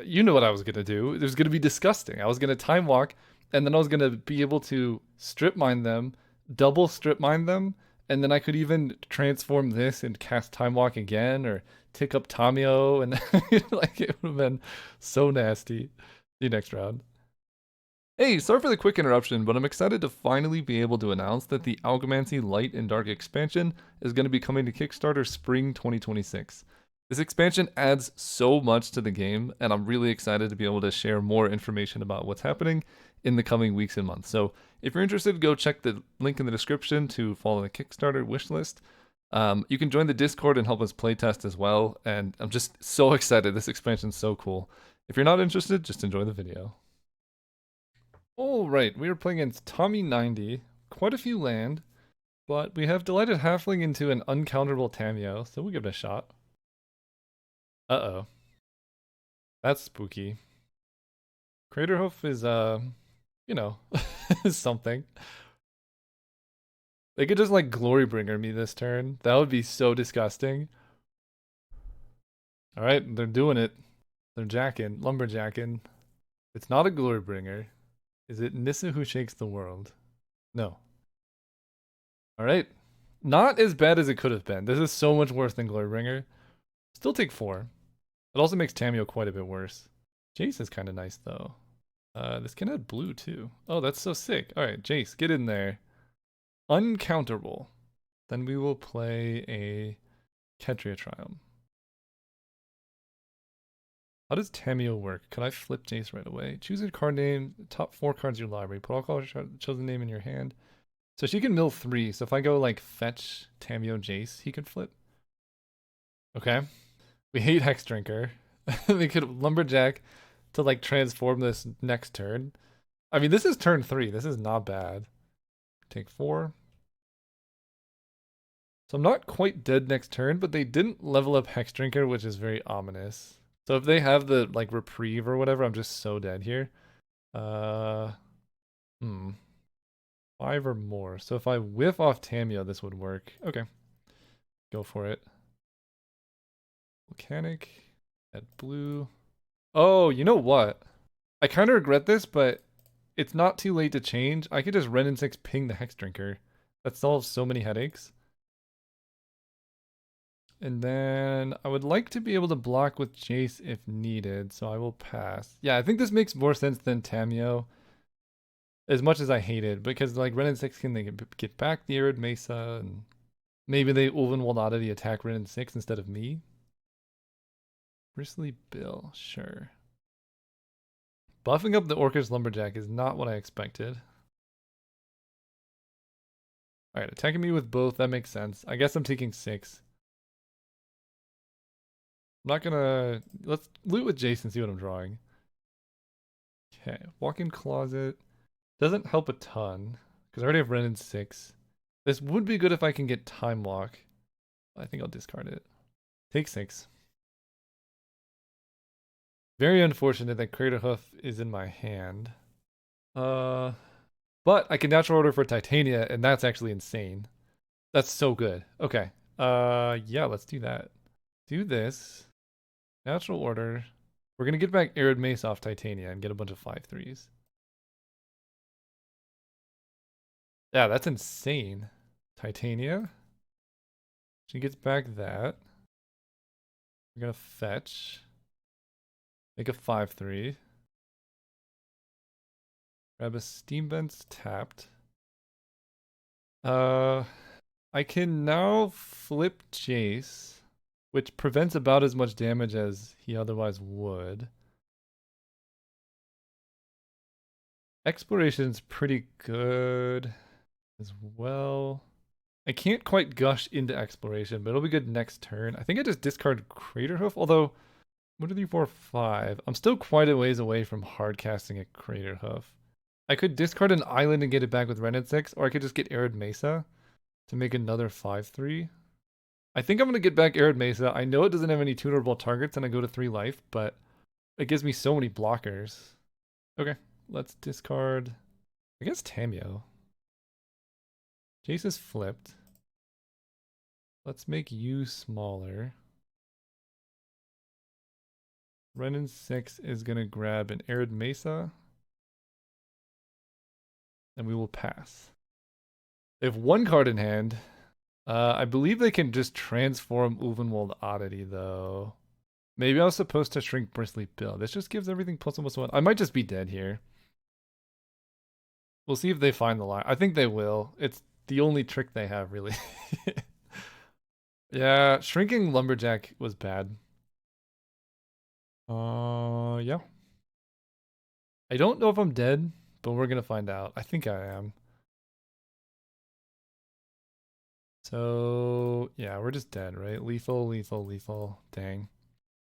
You know what I was going to do. It was going to be disgusting. I was going to Time Walk, and then I was going to be able to Strip Mine them, double Strip Mine them, and then I could even transform this and cast Time Walk again, or tick up Tamio, and like it would have been so nasty. See you next round. Hey, sorry for the quick interruption, but I'm excited to finally be able to announce that the Alchemansy Light and Dark expansion is going to be coming to Kickstarter spring 2026. This expansion adds so much to the game, and I'm really excited to be able to share more information about what's happening in the coming weeks and months. So if you're interested, go check the link in the description to follow the Kickstarter wishlist. You can join the Discord and help us playtest as well, and I'm just so excited. This expansion's so cool. If you're not interested, just enjoy the video. All right, we are playing against Tommy90. Quite a few land, but we have Delighted Halfling into an uncounterable Tameo, so we'll give it a shot. Uh-oh. That's spooky. Craterhoof is, you know, something. They could just, like, Glorybringer me this turn. That would be so disgusting. Alright, they're doing it. They're jacking, lumberjacking. It's not a Glorybringer. Is it Nissa who shakes the world? No. Alright. Not as bad as it could have been. This is so much worse than Glorybringer. Still take 4. It also makes Tameo quite a bit worse. Jace is kind of nice, though. This can add blue, too. Oh, that's so sick. Alright, Jace, get in there. Uncounterable. Then we will play a Ketria Triumph. How does Tameo work? Could I flip Jace right away? Choose a card name, top 4 cards in your library. Put all cards chosen name in your hand. So she can mill 3. So if I go like fetch Tameo Jace, he could flip. Okay. We hate Hex Drinker. We could Lumberjack to like transform this next turn. I mean, this is turn 3. This is not bad. Take 4. So I'm not quite dead next turn, but they didn't level up Hex Drinker, which is very ominous. So if they have the like reprieve or whatever, I'm just so dead here. 5 or more. So if I whiff off Tameo, this would work. Okay. Go for it. Volcanic. Add blue. Oh, you know what? I kind of regret this, but it's not too late to change. I could just Ren and 6 ping the Hex Drinker. That solves so many headaches. And then I would like to be able to block with Jace if needed, so I will pass. Yeah, I think this makes more sense than Tamio. As much as I hate it, because like Ren and 6 can they get back the Arid Mesa, and maybe they Ulven will not attack Ren and 6 instead of me. Bristly Bill, sure. Buffing up the Orcish Lumberjack is not what I expected. Alright, attacking me with both, that makes sense. I guess I'm taking 6. I'm not gonna... Let's loot with Jason, see what I'm drawing. Okay, walk-in closet. Doesn't help a ton, because I already have Ren and 6. This would be good if I can get Time Walk. I think I'll discard it. Take 6. Very unfortunate that Crater Hoof is in my hand. But I can natural order for Titania, and that's actually insane. That's so good. Okay. Yeah, let's do that. Do this. Natural order. We're gonna get back Arid Mace off Titania and get a bunch of 5/3s. Yeah, that's insane. Titania. She gets back that. We're gonna fetch. Make a 5/3. Grab a Steam Vents tapped. I can now flip Jace, which prevents about as much damage as he otherwise would. Exploration's pretty good as well. I can't quite gush into exploration, but it'll be good next turn. I think I just discard Craterhoof, although 1, 2, 3, 4, 5. I'm still quite a ways away from hard casting a Craterhoof. I could discard an island and get it back with Ren and 6, or I could just get Arid Mesa to make another 5/3. I think I'm going to get back Arid Mesa. I know it doesn't have any tunerable targets and I go to 3 life, but it gives me so many blockers. Okay, let's discard, I guess, Tamio. Jace is flipped. Let's make you smaller. Ren and 6 is going to grab an Arid Mesa. And we will pass. They have 1 card in hand. I believe they can just transform Ulvenwald Oddity, though. Maybe I was supposed to shrink Bristly Bill. This just gives everything +1/+1. I might just be dead here. We'll see if they find the line. I think they will. It's the only trick they have, really. Yeah, shrinking Lumberjack was bad. Yeah. I don't know if I'm dead, but we're gonna find out. I think I am. So, yeah, we're just dead, right? Lethal, lethal, lethal. Dang.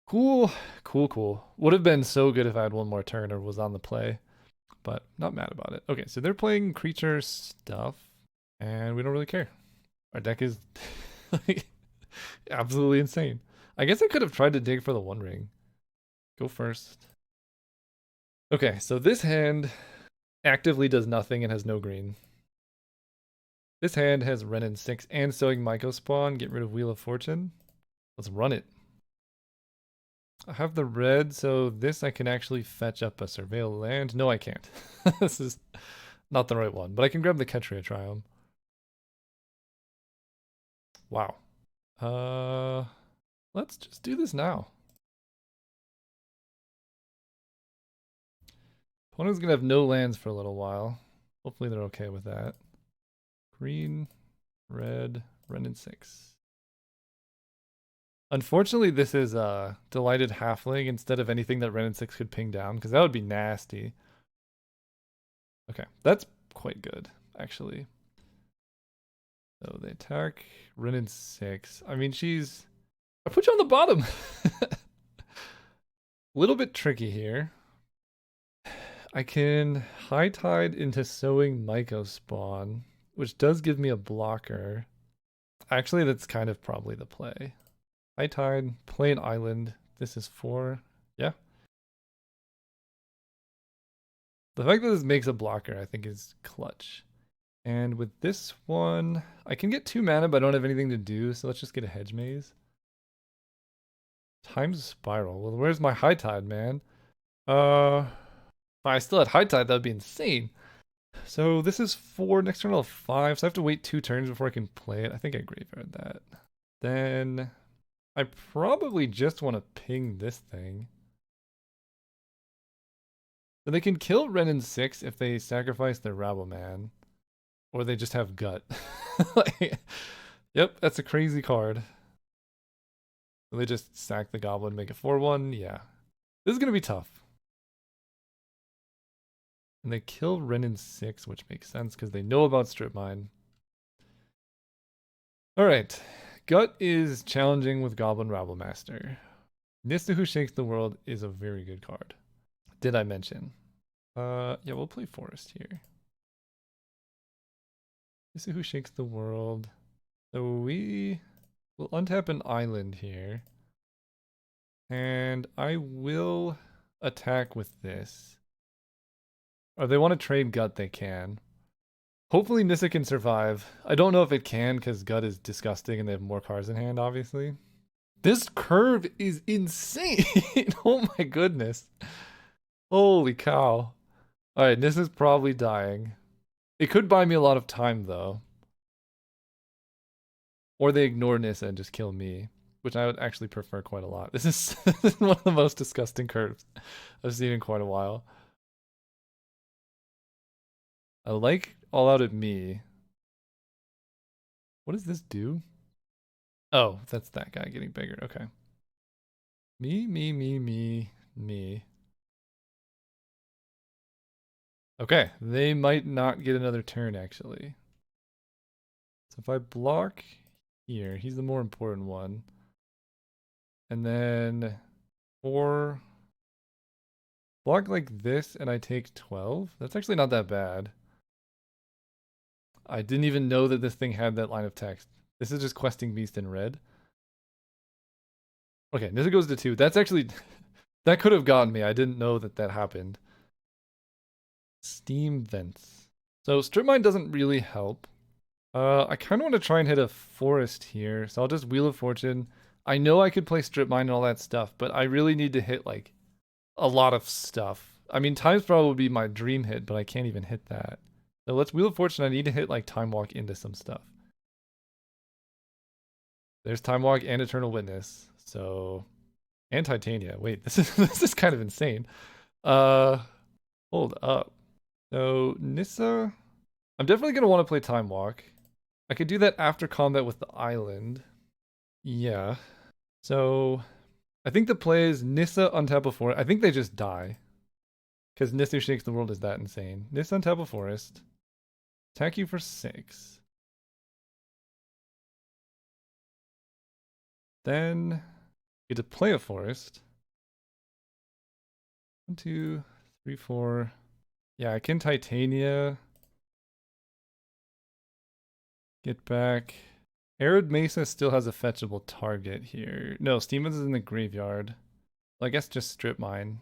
Cool, cool, cool. Would have been so good if I had 1 more turn or was on the play, but not mad about it. Okay, so they're playing creature stuff, and we don't really care. Our deck is like, absolutely insane. I guess I could have tried to dig for the 1 ring. Go first. Okay, so this hand actively does nothing and has no green. This hand has Ren and 6 and Sowing Myco Spawn. Get rid of Wheel of Fortune. Let's run it. I have the red, so this I can actually fetch up a Surveil land. No, I can't. This is not the right one, but I can grab the Ketria Triumph. Wow. Let's just do this now. Opponent's gonna have no lands for a little while. Hopefully they're okay with that. Green, red, Ren and 6. Unfortunately, this is a Delighted Halfling instead of anything that Ren and 6 could ping down, because that would be nasty. Okay, that's quite good, actually. So they attack Ren and 6. I mean, I put you on the bottom! Little bit tricky here. I can High Tide into Sowing Myco Spawn, which does give me a blocker. Actually, that's kind of probably the play. High Tide, play an island. This is 4. Yeah. The fact that this makes a blocker, I think, is clutch. And with this one, I can get 2 mana, but I don't have anything to do, so let's just get a Hedge Maze. Time's Spiral. Well, where's my High Tide, man? I still had high tide, that would be insane. So this is 4, next turn I'll 5, so I have to wait 2 turns before I can play it. I think I graveyard that. Then I probably just want to ping this thing. So they can kill Ren in 6 if they sacrifice their Rabble Man. Or they just have Gut. Like, yep, that's a crazy card. So they just sack the Goblin, make it 4-1. Yeah. This is going to be tough. And they kill Ren in 6, which makes sense because they know about Strip Mine. Alright. Gut is challenging with Goblin Rabble Master. Nista Who Shakes the World is a very good card. Did I mention? Yeah, we'll play Forest here. Nista Who Shakes the World. So we will untap an island here. And I will attack with this. Or if they want to trade Gut, they can. Hopefully Nissa can survive. I don't know if it can because Gut is disgusting and they have more cards in hand, obviously. This curve is insane. Oh my goodness. Holy cow. Alright, Nissa's probably dying. It could buy me a lot of time, though. Or they ignore Nissa and just kill me, which I would actually prefer quite a lot. This is one of the most disgusting curves I've seen in quite a while. I like All Out at Me. What does this do? Oh, that's that guy getting bigger. Okay. Me. Okay, they might not get another turn, actually. So if I block here, he's the more important one. And then 4... block like this, and I take 12? That's actually not that bad. I didn't even know that this thing had that line of text. This is just questing Beast in red. Okay, Nissa goes to 2. That's actually... that could have gotten me. I didn't know that that happened. Steam Vents. So Strip Mine doesn't really help. I kind of want to try and hit a Forest here, so I'll just Wheel of Fortune. I know I could play Strip Mine and all that stuff, but I really need to hit, like, a lot of stuff. I mean, Time Spiral would be my dream hit, but I can't even hit that. So let's Wheel of Fortune. I need to hit, like, Time Walk into some stuff. There's Time Walk and Eternal Witness, so... and Titania. Wait, this is kind of insane. Hold up. So, Nissa... I'm definitely going to want to play Time Walk. I could do that after combat with the island. Yeah. So, I think the play is Nissa untap a forest. I think they just die. Because Nissa Shakes the World is that insane. Nissa untap a forest. Attack you for 6. Then, get to play a forest. 1, 2, 3, 4. Yeah, I can Titania. Get back. Arid Mesa still has a fetchable target here. No, Steamens is in the graveyard. Well, I guess just Strip Mine.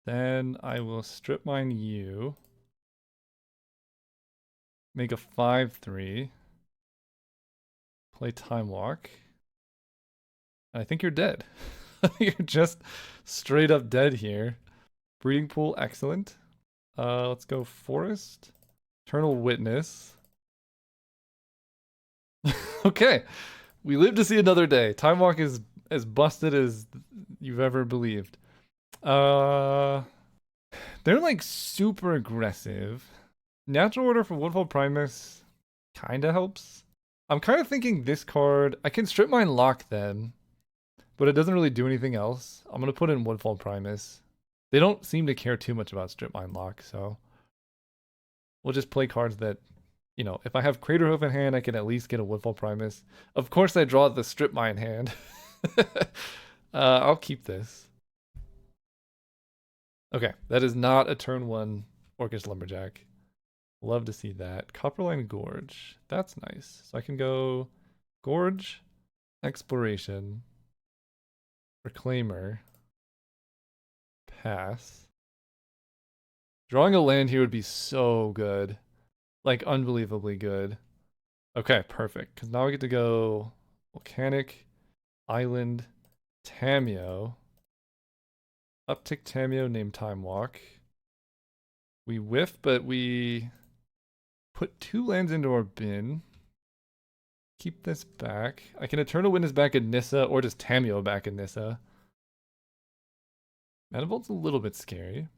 Then I will Strip Mine you. Make a 5/3. Play Time Walk. I think you're dead. You're just straight up dead here. Breeding Pool, excellent. Let's go Forest. Eternal Witness. Okay. We live to see another day. Time Walk is as busted as you've ever believed. They're like super aggressive. Natural Order for Woodfall Primus kind of helps. I'm kind of thinking this card, I can Strip Mine lock them, but it doesn't really do anything else. I'm going to put in Woodfall Primus. They don't seem to care too much about Strip Mine lock, so we'll just play cards that, you know, if I have Craterhoof in hand, I can at least get a Woodfall Primus. Of course, I draw the Strip Mine hand. I'll keep this. Okay, that is not a turn 1 Orcish Lumberjack. Love to see that. Copperline Gorge. That's nice. So I can go Gorge, Exploration, Reclaimer, Pass. Drawing a land here would be so good. Like, unbelievably good. Okay, perfect. Because now we get to go Volcanic, Island, Tameo. Uptick Tameo named Time Walk. We whiff, but we put 2 lands into our bin. Keep this back. I can Eternal Witness back at Nissa or just Tameo back at Nissa. Manifold's a little bit scary.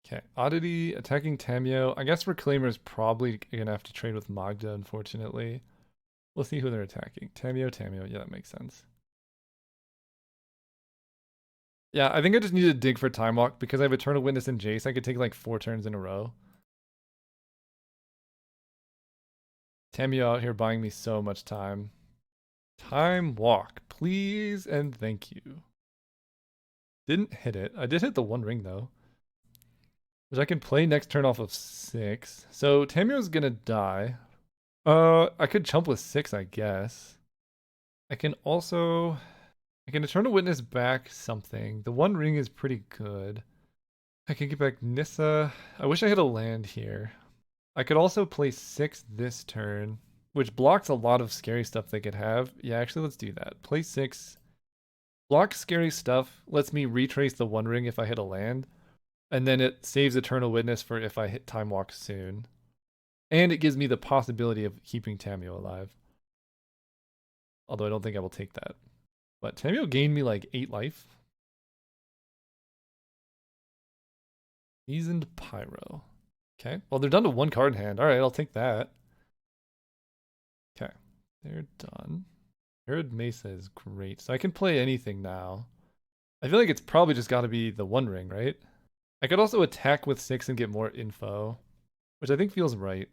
Okay, Oddity attacking Tameo. I guess Reclaimer's probably gonna have to trade with Magda, unfortunately. We'll see who they're attacking. Tameo. Yeah, that makes sense. Yeah, I think I just need to dig for Time Walk because I have Eternal Witness and Jace. I could take like 4 turns in a row. Tameo out here buying me so much time. Time Walk, please and thank you. Didn't hit it. I did hit the 1 ring though. Which I can play next turn off of 6. So Tameo's gonna die. I could chump with 6, I guess. I can Eternal Witness back something. The 1 ring is pretty good. I can get back Nissa. I wish I had a land here. I could also play 6 this turn, which blocks a lot of scary stuff they could have. Yeah, actually, let's do that. Play 6. Block scary stuff. Lets me retrace the 1 ring if I hit a land. And then it saves Eternal Witness for if I hit Time Walk soon. And it gives me the possibility of keeping Tameo alive. Although I don't think I will take that. But Tameo gained me like 8 life. Seasoned Pyro. Okay. Well, they're down to 1 card in hand. Alright, I'll take that. Okay. They're done. Arid Mesa is great. So I can play anything now. I feel like it's probably just got to be the 1 ring, right? I could also attack with 6 and get more info, which I think feels right.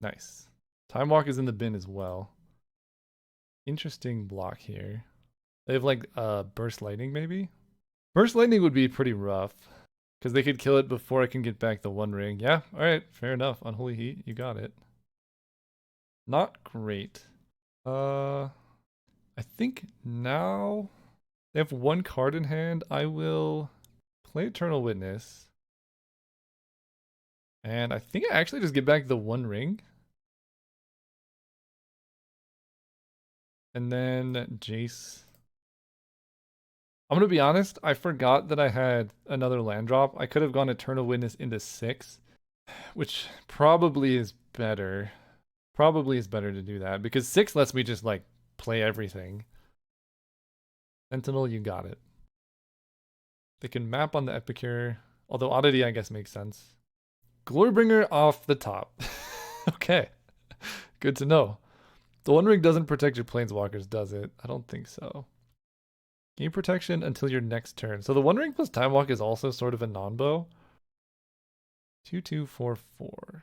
Nice. Time Walk is in the bin as well. Interesting block here. They have like Burst Lightning maybe? Burst Lightning would be pretty rough because they could kill it before I can get back the 1 ring. Yeah, alright, fair enough. Unholy Heat, you got it. Not great. I think now they have 1 card in hand. I will play Eternal Witness. And I think I actually just get back the 1 ring. And then Jace. I'm going to be honest, I forgot that I had another land drop. I could have gone Eternal Witness into 6, which probably is better. Probably is better to do that because 6 lets me just like play everything. Sentinel, you got it. They can map on the Epicure, although Oddity I guess makes sense. Glorybringer off the top. Okay, good to know. The 1 ring doesn't protect your planeswalkers, does it? I don't think so. Gain protection until your next turn. So the 1 ring plus Time Walk is also sort of a non-bow. 2/2/4/4.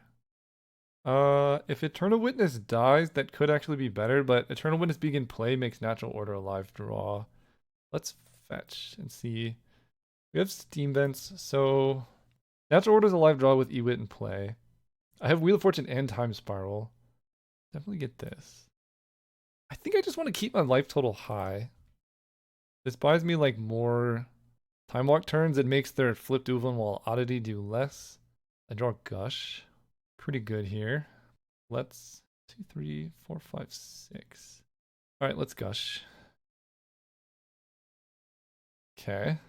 If Eternal Witness dies, that could actually be better, but Eternal Witness being in play makes Natural Order a live draw. Let's fetch and see. We have Steam Vents, so Natural Order is a live draw with Ewit in play. I have Wheel of Fortune and Time Spiral. Definitely get this. I think I just want to keep my life total high. This buys me like more Time Walk turns. It makes their flip Duvelin while Oddity do less. I draw Gush. Pretty good here. Let's 2, 3, 4, 5, 6. All right, let's Gush. Okay.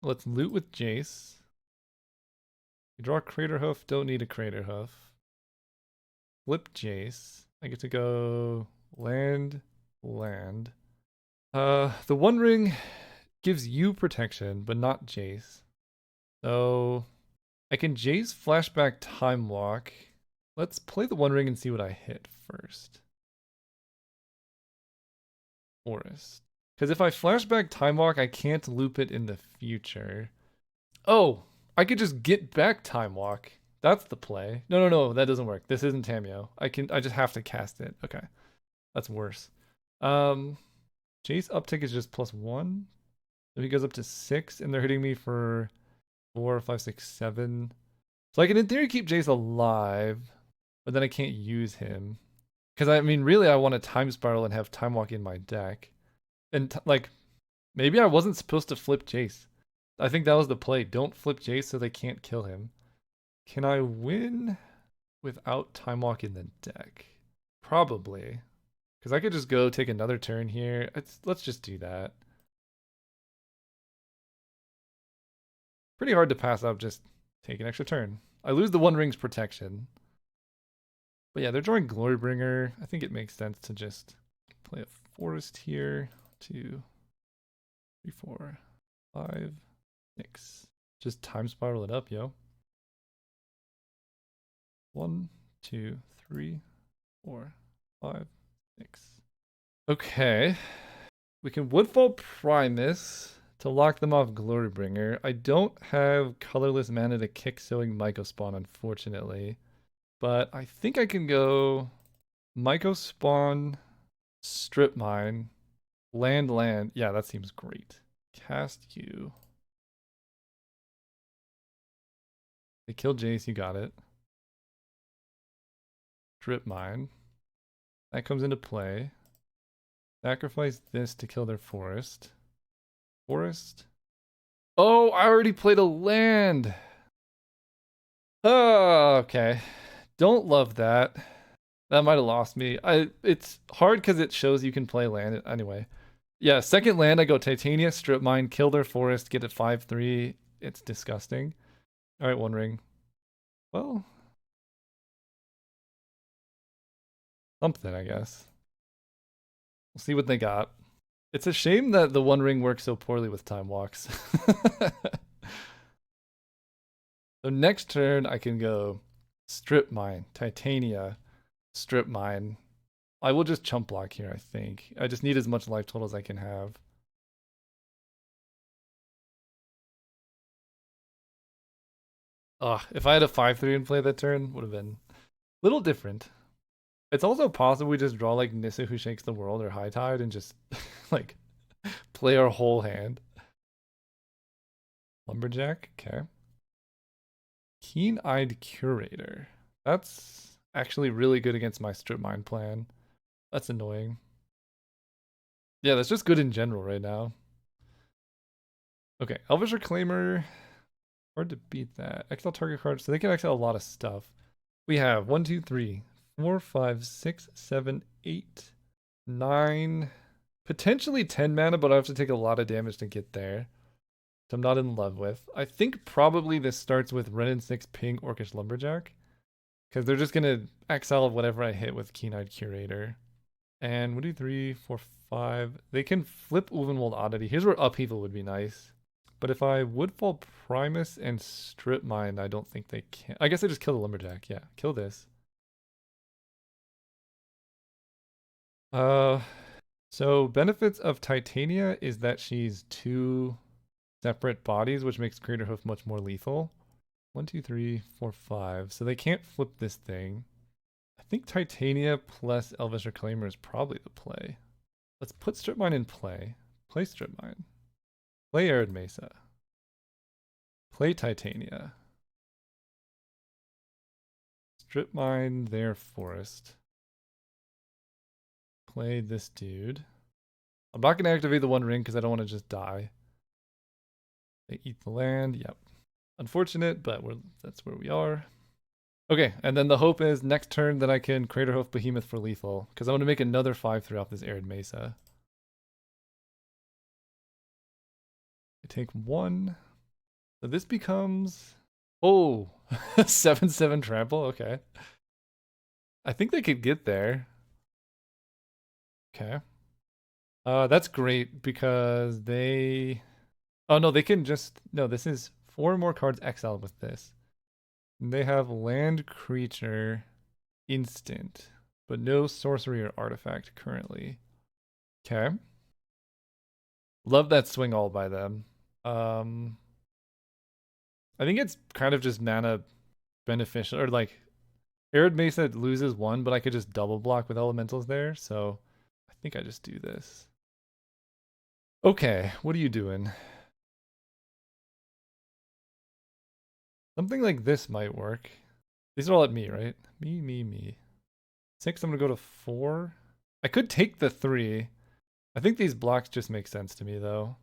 Let's loot with Jace. We draw a Crater Hoof. Don't need a Crater Hoof. Flip Jace. I get to go land. The 1 ring gives you protection, but not Jace. So I can Jace flashback Time Walk. Let's play the 1 ring and see what I hit first. Forest. Because if I flashback Time Walk, I can't loop it in the future. Oh, I could just get back Time Walk. That's the play. No, that doesn't work. This isn't Tameo. I just have to cast it. Okay. That's worse. Jace uptick is just +1. So he goes up to 6, and they're hitting me for 4, 5, 6, 7. So I can in theory keep Jace alive, but then I can't use him. Because I mean, really, I want a Time Spiral and have Time Walk in my deck. And like, maybe I wasn't supposed to flip Jace. I think that was the play. Don't flip Jace so they can't kill him. Can I win without Time Walk in the deck? Probably. Because I could just go take another turn here. Let's just do that. Pretty hard to pass up, just take an extra turn. I lose the One Ring's protection. But yeah, they're drawing Glorybringer. I think it makes sense to just play a forest here. 2, 3, 4, 5, 6. Just time spiral it up, yo. 1, 2, 3, 4, 5, 6. Okay. We can Woodfall Primus to lock them off Glorybringer. I don't have colorless mana to kick Sowing Mycospawn, unfortunately. But I think I can go Mycospawn, Strip Mine, land. Yeah, that seems great. Cast you. They killed Jace, you got it. Strip Mine. That comes into play. Sacrifice this to kill their forest. Forest. Oh, I already played a land. Oh, okay. Don't love that. That might have lost me. It's hard because it shows you can play land anyway. Yeah, second land, I go Titania, Strip Mine, kill their forest, get it 5/3. It's disgusting. All right, One Ring. Well, something, I guess. We'll see what they got. It's a shame that the One Ring works so poorly with Time Walks. So next turn, I can go Strip Mine, Titania, Strip Mine. I will just chump block here, I think. I just need as much life total as I can have. If I had a 5/3 in play that turn, would have been a little different. It's also possible we just draw like Nissa Who Shakes the World or High Tide and just like play our whole hand. Lumberjack, okay. Keen-Eyed Curator. That's actually really good against my Strip Mine plan. That's annoying. Yeah, that's just good in general right now. Okay, Elvish Reclaimer. Hard to beat that. Exile target card, so they can exile a lot of stuff. We have 1, 2, 3, 4, 5, 6, 7, 8, 9, potentially 10 mana, but I have to take a lot of damage to get there. So I'm not in love with. I think probably this starts with Ren and 6 Ping Orcish Lumberjack. Because they're just going to exile whatever I hit with Keen-Eyed Curator. And 1, 2, 3, 4, 5. They can flip Ulvenwald Oddity. Here's where Upheaval would be nice. But if I Woodfall Primus and Strip Mine, I don't think they can. I guess I just kill the Lumberjack. Yeah, kill this. So benefits of Titania is that she's 2 separate bodies, which makes Crater Hoof much more lethal. 1, 2, 3, 4, 5. So they can't flip this thing. I think Titania plus Elvish Reclaimer is probably the play. Let's put Strip Mine in play. Play Strip Mine. Play Arid Mesa. Play Titania. Strip Mine their forest. Play this dude. I'm not going to activate the One Ring because I don't want to just die. They eat the land. Yep. Unfortunate, but that's where we are. Okay, and then the hope is next turn that I can Craterhoof Behemoth for lethal, because I'm going to make another 5/3 off this Arid Mesa. I take 1. So this becomes... Oh! 7/7 trample? Okay. I think they could get there. Okay. That's great, because they... Oh, no, they can just... No, this is 4 more cards exiled with this. They have land creature instant, but no sorcery or artifact currently. Okay. Love that swing all by them. I think it's kind of just mana beneficial, or like Arid Mesa loses 1, but I could just double block with elementals there, so I think I just do this. Okay, what are you doing? Something like this might work. These are all at me, right? Me. 6, I'm gonna go to 4. I could take the 3. I think these blocks just make sense to me, though.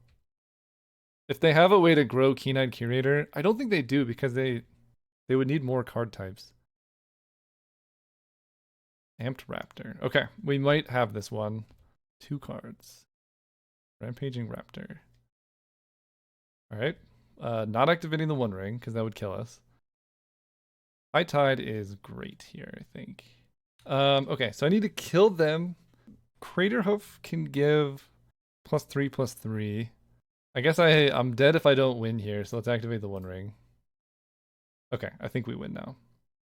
If they have a way to grow Keen-Eyed Curator, I don't think they do because they would need more card types. Amped Raptor. Okay, we might have this one. 2 cards. Rampaging Raptor. Alright. Not activating the One Ring, because that would kill us. High Tide is great here, I think. Okay, so I need to kill them. Crater Hoof can give +3/+3. I guess I'm dead if I don't win here, so let's activate the One Ring. Okay, I think we win now.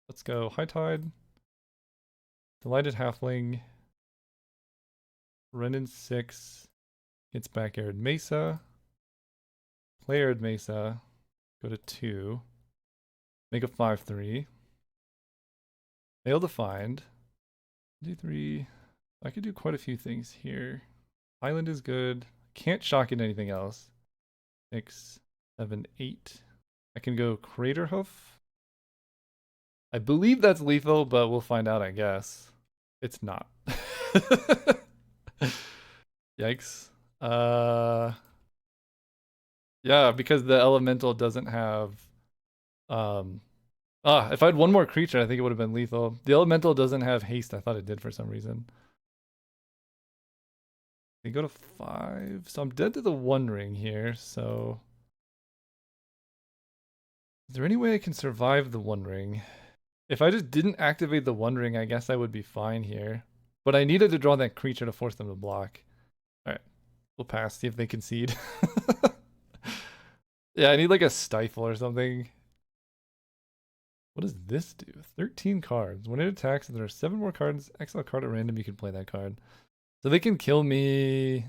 Let's go High Tide. Delighted Halfling. Run in 6. Hits back Arid Mesa. Play Arid Mesa. Go to 2. Make a 5/3. Fail to find. Do 3. I could do quite a few things here. Island is good. Can't shock in anything else. 6, 7, 8. I can go Crater Hoof. I believe that's lethal, but we'll find out, I guess. It's not. Yikes. Yeah, because the elemental doesn't have if I had one more creature, I think it would have been lethal. The elemental doesn't have haste. I thought it did for some reason. They go to 5. So I'm dead to the One Ring here, so is there any way I can survive the One Ring? If I just didn't activate the One Ring, I guess I would be fine here. But I needed to draw that creature to force them to block. Alright. We'll pass, see if they concede. Yeah, I need like a stifle or something. What does this do? 13 cards. When it attacks, if there are 7 more cards, exile a card at random, you can play that card. So they can kill me.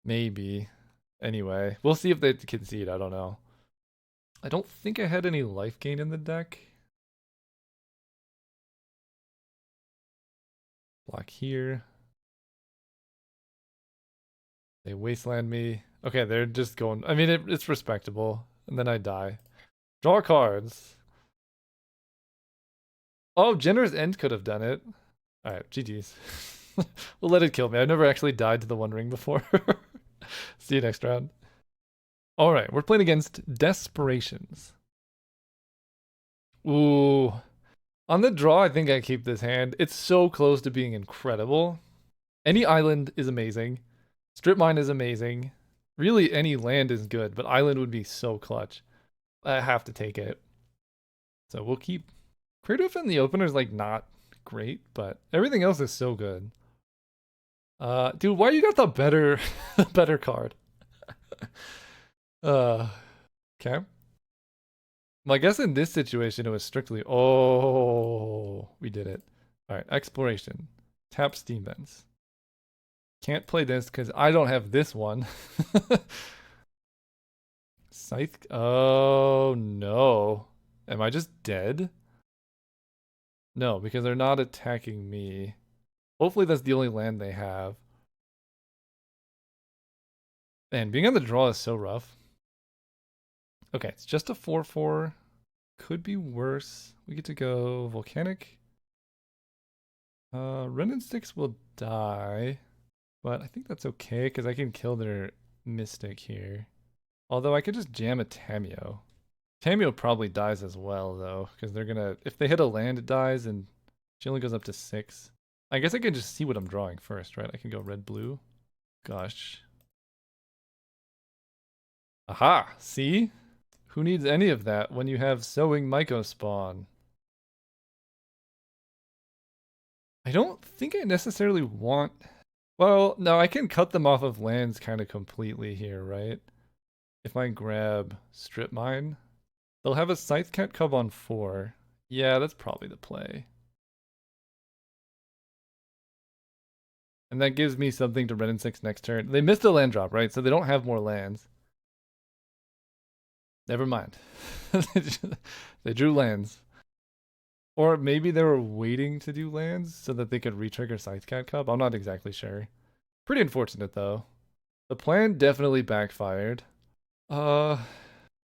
Maybe. Anyway, we'll see if they concede. I don't know. I don't think I had any life gain in the deck. Block here. They wasteland me. Okay, they're just going. I mean, it's respectable. And then I die. Draw cards. Oh, Generous End could have done it. Alright, GG's. We'll let it kill me. I've never actually died to the One Ring before. See you next round. Alright, we're playing against Desperations. Ooh. On the draw, I think I keep this hand. It's so close to being incredible. Any island is amazing. Strip Mine is amazing. Really, any land is good, but island would be so clutch. I have to take it. So we'll keep... Creative in the opener is like not great, but everything else is so good. Dude, why you got the better better card? Okay. Well, I guess in this situation it was strictly we did it. Alright, exploration. Tap steam vents. Can't play this because I don't have this one. Scythe. Oh no. Am I just dead? No, because they're not attacking me. Hopefully that's the only land they have. Man, being on the draw is so rough. Okay, it's just a 4/4. Could be worse. We get to go Volcanic. Renin Sticks will die. But I think that's okay, because I can kill their Mystic here. Although I could just jam a Tameo. Tameo probably dies as well, though, because they're gonna... If they hit a land, it dies, and she only goes up to 6. I guess I can just see what I'm drawing first, right? I can go red-blue. Gosh. Aha! See? Who needs any of that when you have Sowing Myco spawn? I don't think I necessarily want... Well, no, I can cut them off of lands kind of completely here, right? If I grab Strip Mine, they'll have a Scythe Cat Cub on 4. Yeah, that's probably the play. And that gives me something to Red and 6 next turn. They missed a land drop, right? So they don't have more lands. Never mind. They drew lands. Or maybe they were waiting to do lands so that they could retrigger Scythe Cat Cub. I'm not exactly sure. Pretty unfortunate though. The plan definitely backfired. I'm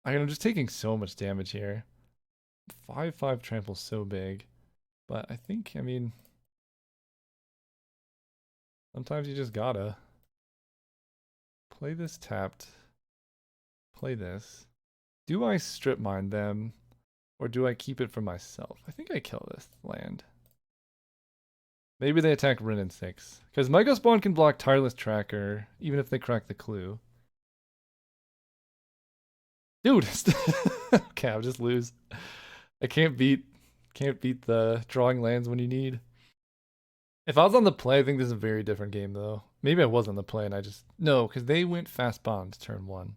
just taking so much damage here. 5/5 trample's so big. But I think, I mean, sometimes you just gotta play this tapped. Play this. Do I strip mine them? Or do I keep it for myself? I think I kill this land. Maybe they attack Rin in 6. Because Myco Spawn can block Tireless Tracker, even if they crack the clue. Dude, okay, I'll just lose. I can't beat the drawing lands when you need. If I was on the play, I think this is a very different game though. Maybe I was on the play and I just no, because they went fast bond turn one.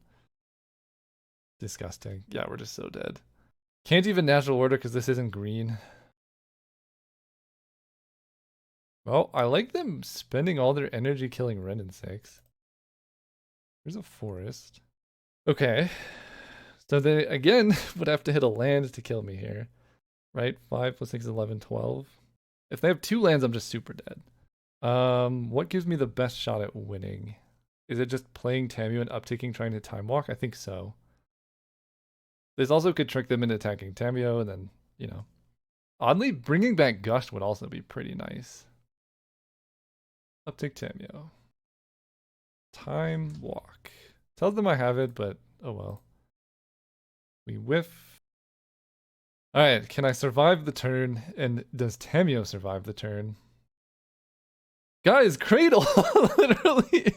Disgusting. Yeah, we're just so dead. Can't even natural order because this isn't green. Well, I like them spending all their energy killing Ren and 6. There's a forest. Okay. So they, again, would have to hit a land to kill me here. Right? 5 plus 6 is 11, 12. If they have 2 lands, I'm just super dead. What gives me the best shot at winning? Is it just playing Tamu and upticking trying to time walk? I think so. This also could trick them into attacking Tamio and then, you know. Oddly, bringing back Gush would also be pretty nice. Uptick Tamio. Time walk. Tells them I have it, but oh well. We whiff. Alright, can I survive the turn? And does Tamio survive the turn? Guys, Cradle! Literally.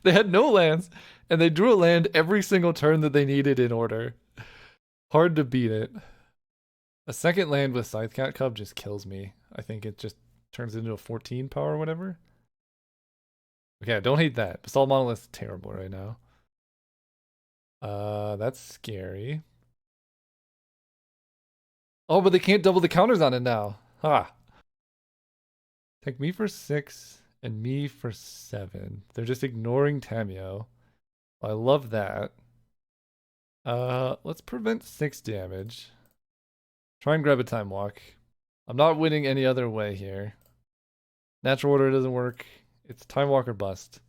They had no lands, and they drew a land every single turn that they needed in order. Hard to beat it. A second land with Scythecat Cub just kills me. I think it just turns into a 14 power or whatever. Okay, I don't hate that. Basalt Monolith's terrible right now. That's scary. Oh, but they can't double the counters on it now. Ha. Take me for 6 and me for 7. They're just ignoring Tamio. I love that. Let's prevent 6 damage. Try and grab a time walk. I'm not winning any other way here. Natural order doesn't work. It's time walk or bust.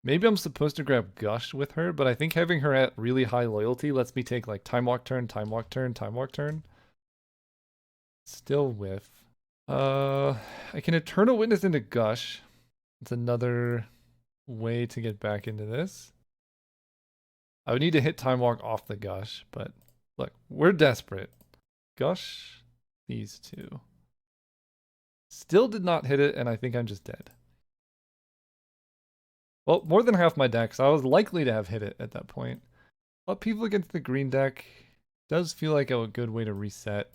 Maybe I'm supposed to grab Gush with her, but I think having her at really high loyalty lets me take like time walk turn, time walk turn, time walk turn. Still whiff. I can Eternal Witness into Gush. It's another way to get back into this. I would need to hit time walk off the Gush, but look, we're desperate. Gush, these two. Still did not hit it, and I think I'm just dead. Well, more than half my deck, so I was likely to have hit it at that point. But people against the green deck does feel like a good way to reset.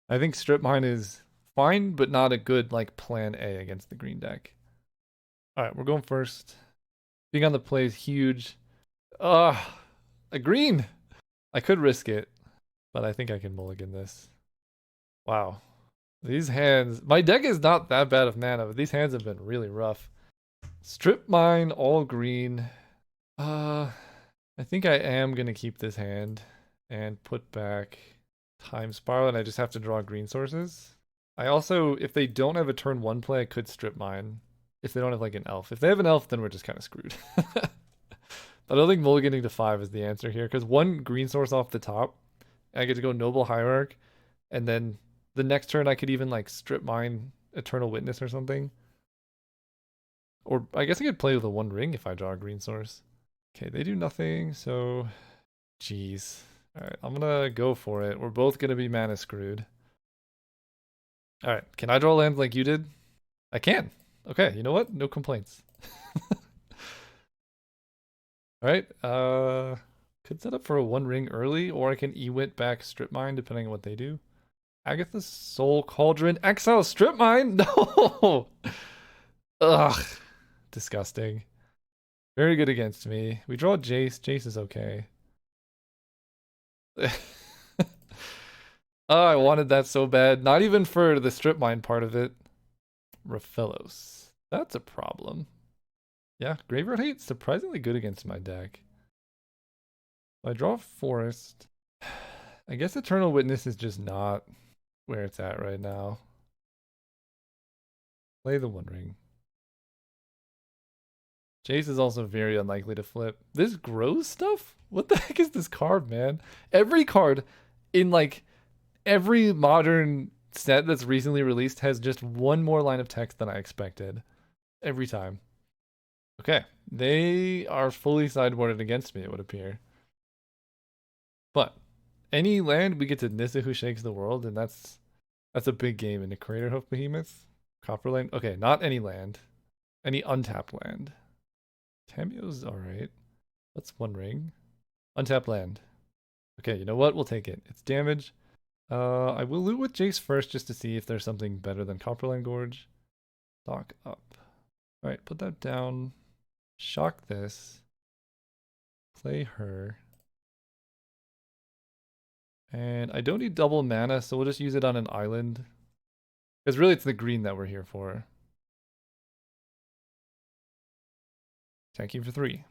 I think Strip Mine is fine, but not a good like plan A against the green deck. Alright, we're going first. Being on the play is huge. A green! I could risk it, but I think I can mulligan this. Wow. These hands... My deck is not that bad of mana, but these hands have been really rough. Strip Mine, all green. I think I am going to keep this hand and put back Time Spiral, and I just have to draw green sources. I also, if they don't have a turn 1 play, I could Strip Mine. If they don't have like an elf. If they have an elf, then we're just kind of screwed. I don't think mulliganing to 5 is the answer here, because 1 green source off the top, and I get to go Noble Hierarch, and then the next turn I could even like Strip Mine Eternal Witness or something. Or I guess I could play with a 1 ring if I draw a green source. Okay, they do nothing, so... Jeez. Alright, I'm gonna go for it. We're both gonna be mana screwed. Alright, can I draw lands like you did? I can. Okay, you know what? No complaints. Alright, could set up for a 1 ring early, or I can Ewit back Strip Mine depending on what they do. Agatha's Soul Cauldron, exile Strip Mine? No! Ugh. Disgusting. Very good against me. We draw Jace. Jace is okay. Oh, I wanted that so bad. Not even for the Strip Mine part of it. Raphelos. That's a problem. Yeah, Graveyard Hate surprisingly good against my deck. I draw Forest. I guess Eternal Witness is just not where it's at right now. Play the One Ring. Jace is also very unlikely to flip. This grows stuff? What the heck is this card, man? Every card in like every modern set that's recently released has just one more line of text than I expected. Every time. Okay. They are fully sideboarded against me, it would appear. But any land we get to Nissa who shakes the world, and that's a big game in the Crater Hoof Behemoth. Copper land. Okay, not any land. Any untapped land. Tamio's alright. That's 1 ring. Untapped land. Okay, you know what? We'll take it. It's damage. I will loot with Jace first just to see if there's something better than Copperline Gorge. Stock up. Alright, put that down. Shock this. Play her. And I don't need double mana, so we'll just use it on an island. Because really it's the green that we're here for. Attacking for 3.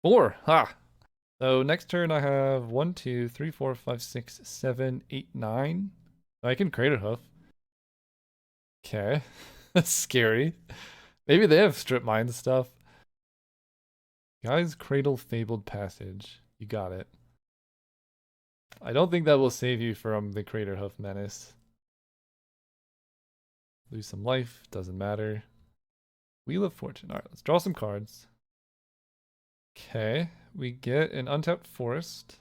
4! Ha! So next turn I have 1, 2, 3, 4, 5, 6, 7, 8, 9. I can Crater Hoof. Okay. That's scary. Maybe they have Strip Mine stuff. Guy's Cradle Fabled Passage. You got it. I don't think that will save you from the Crater Hoof menace. Lose some life, doesn't matter. Wheel of Fortune. Alright, let's draw some cards. Okay, we get an untapped forest.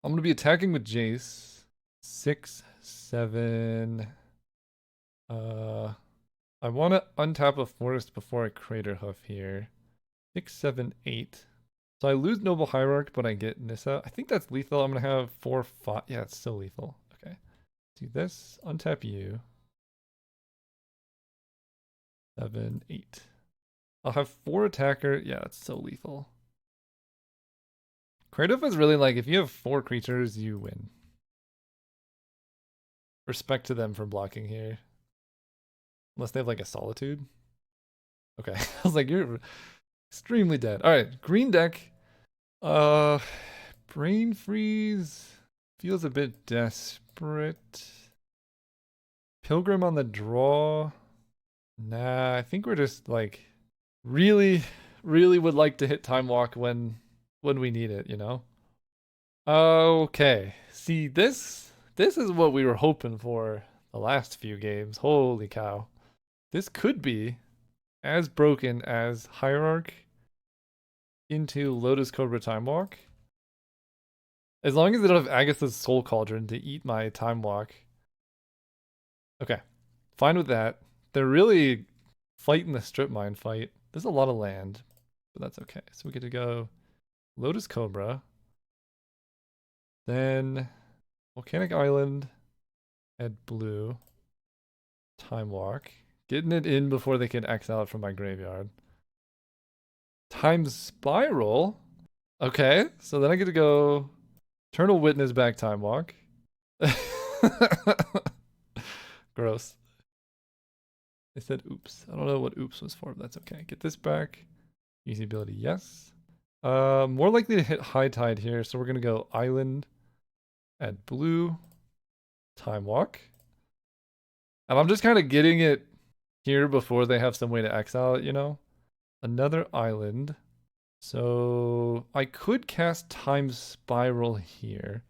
I'm going to be attacking with Jace. 6, 7. I want to untap a forest before I Crater Hoof here. 6, 7, 8. So I lose Noble Hierarch, but I get Nissa. I think that's lethal. I'm going to have 4, 5. Yeah, it's still lethal. Okay. Do this. Untap you. 7, 8. I'll have 4 attacker. Yeah, it's so lethal. Creative is really like, if you have 4 creatures, you win. Respect to them for blocking here. Unless they have like a Solitude. Okay. I was like, you're extremely dead. Alright, green deck. Brain Freeze. Feels a bit desperate. Pilgrim on the draw. Nah, I think we're just like really would like to hit Time Walk when we need it, you know? Okay. See, this is what we were hoping for the last few games. Holy cow. This could be as broken as Hierarch into Lotus Cobra Time Walk. As long as they don't have Agatha's Soul Cauldron to eat my Time Walk. Okay. Fine with that. They're really fighting the Strip Mine fight. There's a lot of land, but that's okay. So we get to go Lotus Cobra. Then Volcanic Island, add blue, Time Walk. Getting it in before they can exile it from my graveyard. Time Spiral. Okay, so then I get to go Eternal Witness back Time Walk. Gross. They said oops. I don't know what oops was for, but that's okay. Get this back. Easy ability, yes. More likely to hit High Tide here, so we're gonna go Island, add blue, Time Walk. And I'm just kind of getting it here before they have some way to exile it, you know? Another island. So I could cast Time Spiral here,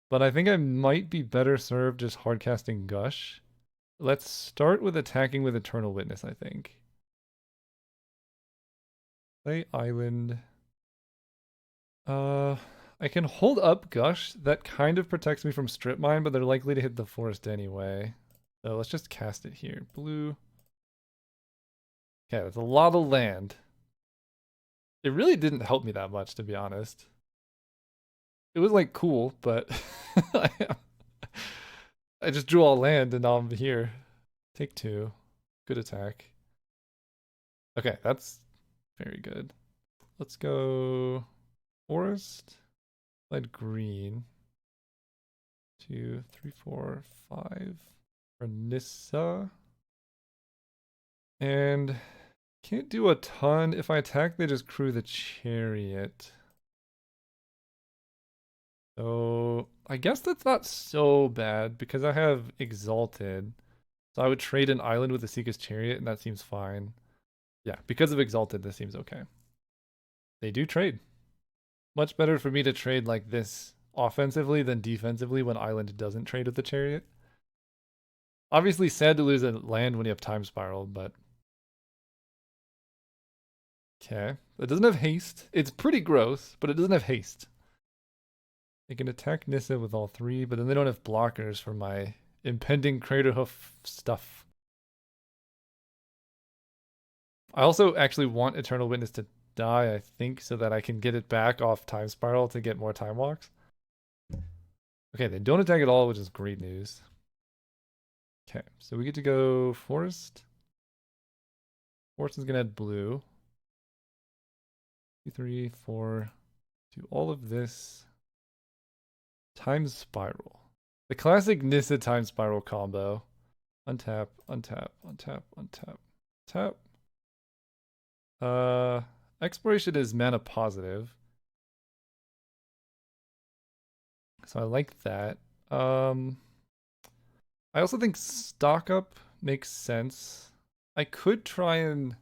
but I think I might be better served just hard casting Gush. Let's start with attacking with Eternal Witness, I think. Play Island. I can hold up Gush. That kind of protects me from Strip Mine, but they're likely to hit the forest anyway. So let's just cast it here. Blue. Okay, that's a lot of land. It really didn't help me that much, to be honest. It was like cool, but I just drew all land and now I'm here. Take 2. Good attack. Okay, that's very good. Let's go forest. Red green. 2, 3, 4, 5. For Nissa. And can't do a ton. If I attack, they just crew the chariot. So I guess that's not so bad because I have Exalted. So I would trade an island with the Seeker's Chariot and that seems fine. Yeah, because of Exalted, this seems okay. They do trade. Much better for me to trade like this offensively than defensively when Island doesn't trade with the Chariot. Obviously sad to lose a land when you have Time Spiral, but... Okay. It doesn't have haste. It's pretty gross, but it doesn't have haste. They can attack Nissa with all 3, but then they don't have blockers for my impending Crater Hoof stuff. I also actually want Eternal Witness to die, I think, so that I can get it back off Time Spiral to get more Time Walks. Okay, they don't attack at all, which is great news. Okay, so we get to go forest. Forest is gonna add blue. 2, 3, 4. Do all of this. Time spiral. The classic Nissa time spiral combo. Untap, untap, untap, untap, tap. Exploration is mana positive. So I like that. I also think stock up makes sense. I could try and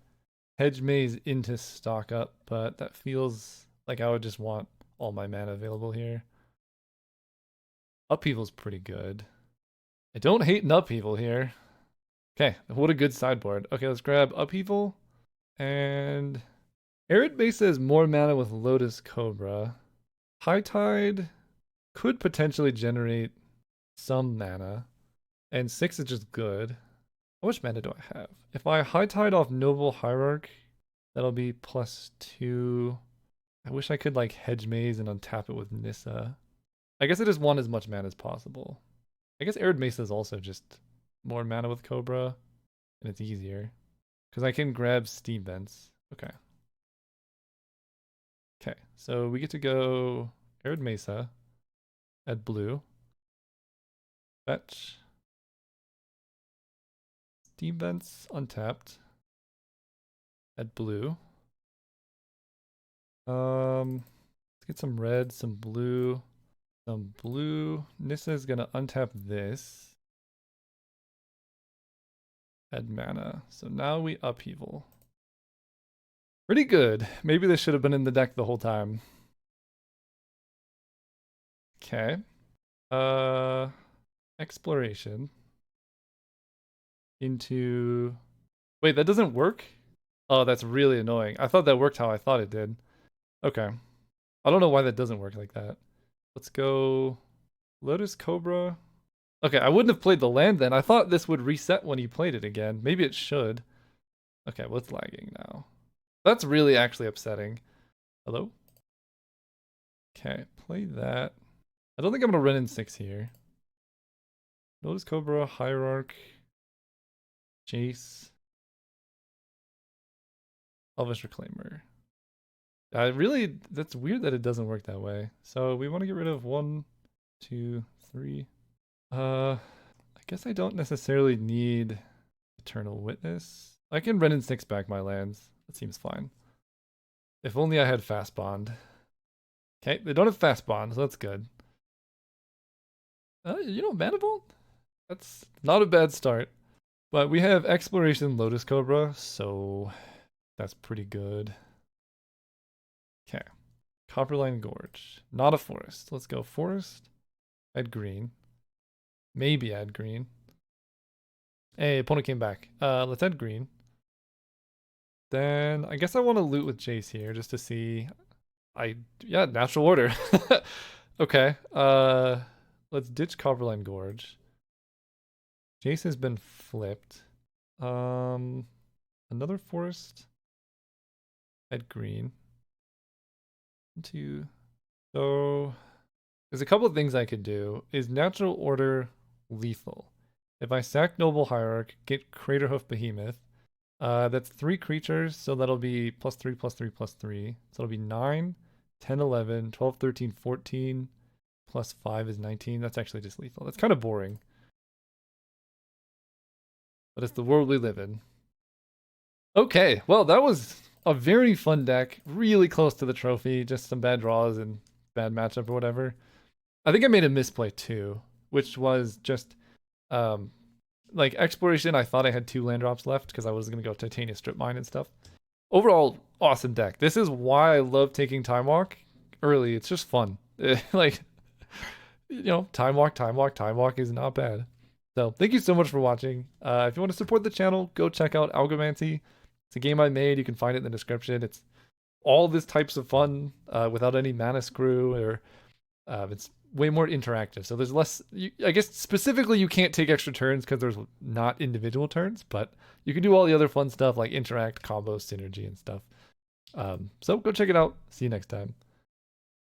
hedge maze into stock up, but that feels like I would just want all my mana available here. Upheaval's pretty good. I don't hate an upheaval here. Okay, what a good sideboard. Okay, let's grab upheaval and Arid Mesa is more mana with Lotus Cobra. High Tide could potentially generate some mana, and 6 is just good. How much mana do I have? If I High Tide off Noble Hierarch, that'll be +2. I wish I could like hedge maze and untap it with Nissa. I guess I just want as much mana as possible. I guess Arid Mesa is also just more mana with Cobra, and it's easier. Because I can grab Steam Vents. Okay. Okay, so we get to go Arid Mesa, add blue, fetch, Steam Vents untapped, add blue. Let's get some red, some blue, some blue. Nissa is gonna untap this. Add mana. So now we upheaval. Pretty good. Maybe this should have been in the deck the whole time. Okay. Exploration. Into... Wait, that doesn't work? Oh, that's really annoying. I thought that worked how I thought it did. Okay. I don't know why that doesn't work like that. Let's go Lotus Cobra. Okay, I wouldn't have played the land then. I thought this would reset when you played it again. Maybe it should. Okay, what's lagging now? That's really actually upsetting. Hello? Okay, play that. I don't think I'm gonna run in 6 here. Lotus Cobra, Hierarch, Jace, Elvish Reclaimer. That's weird that it doesn't work that way. So we want to get rid of 1, 2, 3. I guess I don't necessarily need Eternal Witness. I can run in 6 back my lands. That seems fine. If only I had Fast Bond. Okay, they don't have Fast Bond, so that's good. Mana Vault? That's not a bad start. But we have Exploration Lotus Cobra, so that's pretty good. Okay. Copperline Gorge. Not a forest. Let's go forest. Add green. Maybe add green. Hey, opponent came back. Let's add green. Then I guess I want to loot with Jace here just to see. Yeah, natural order. Okay. Let's ditch Copperline Gorge. Jace has been flipped. Another forest. Add green. 1, 2. So there's a couple of things I could do. Is natural order lethal? If I sack Noble Hierarch, get Craterhoof Behemoth, that's 3 creatures, so that'll be +3, +3, +3. So it'll be 9, 10, 11, 12, 13, 14, +5 is 19. That's actually just lethal. That's kind of boring. But it's the world we live in. Okay, well, that was a very fun deck. Really close to the trophy. Just some bad draws and bad matchup or whatever. I think I made a misplay too, which was just like exploration. I thought I had 2 land drops left because I was going to go Titania Strip Mine and stuff. Overall, awesome deck. This is why I love taking Time Walk early. It's just fun. Like, Time Walk is not bad. So thank you so much for watching. If you want to support the channel, go check out Algomancy. It's a game I made. You can find it in the description. It's all this types of fun without any mana screw, or it's way more interactive. So there's less, I guess specifically you can't take extra turns because there's not individual turns, but you can do all the other fun stuff like interact, combo, synergy, and stuff. So go check it out. See you next time.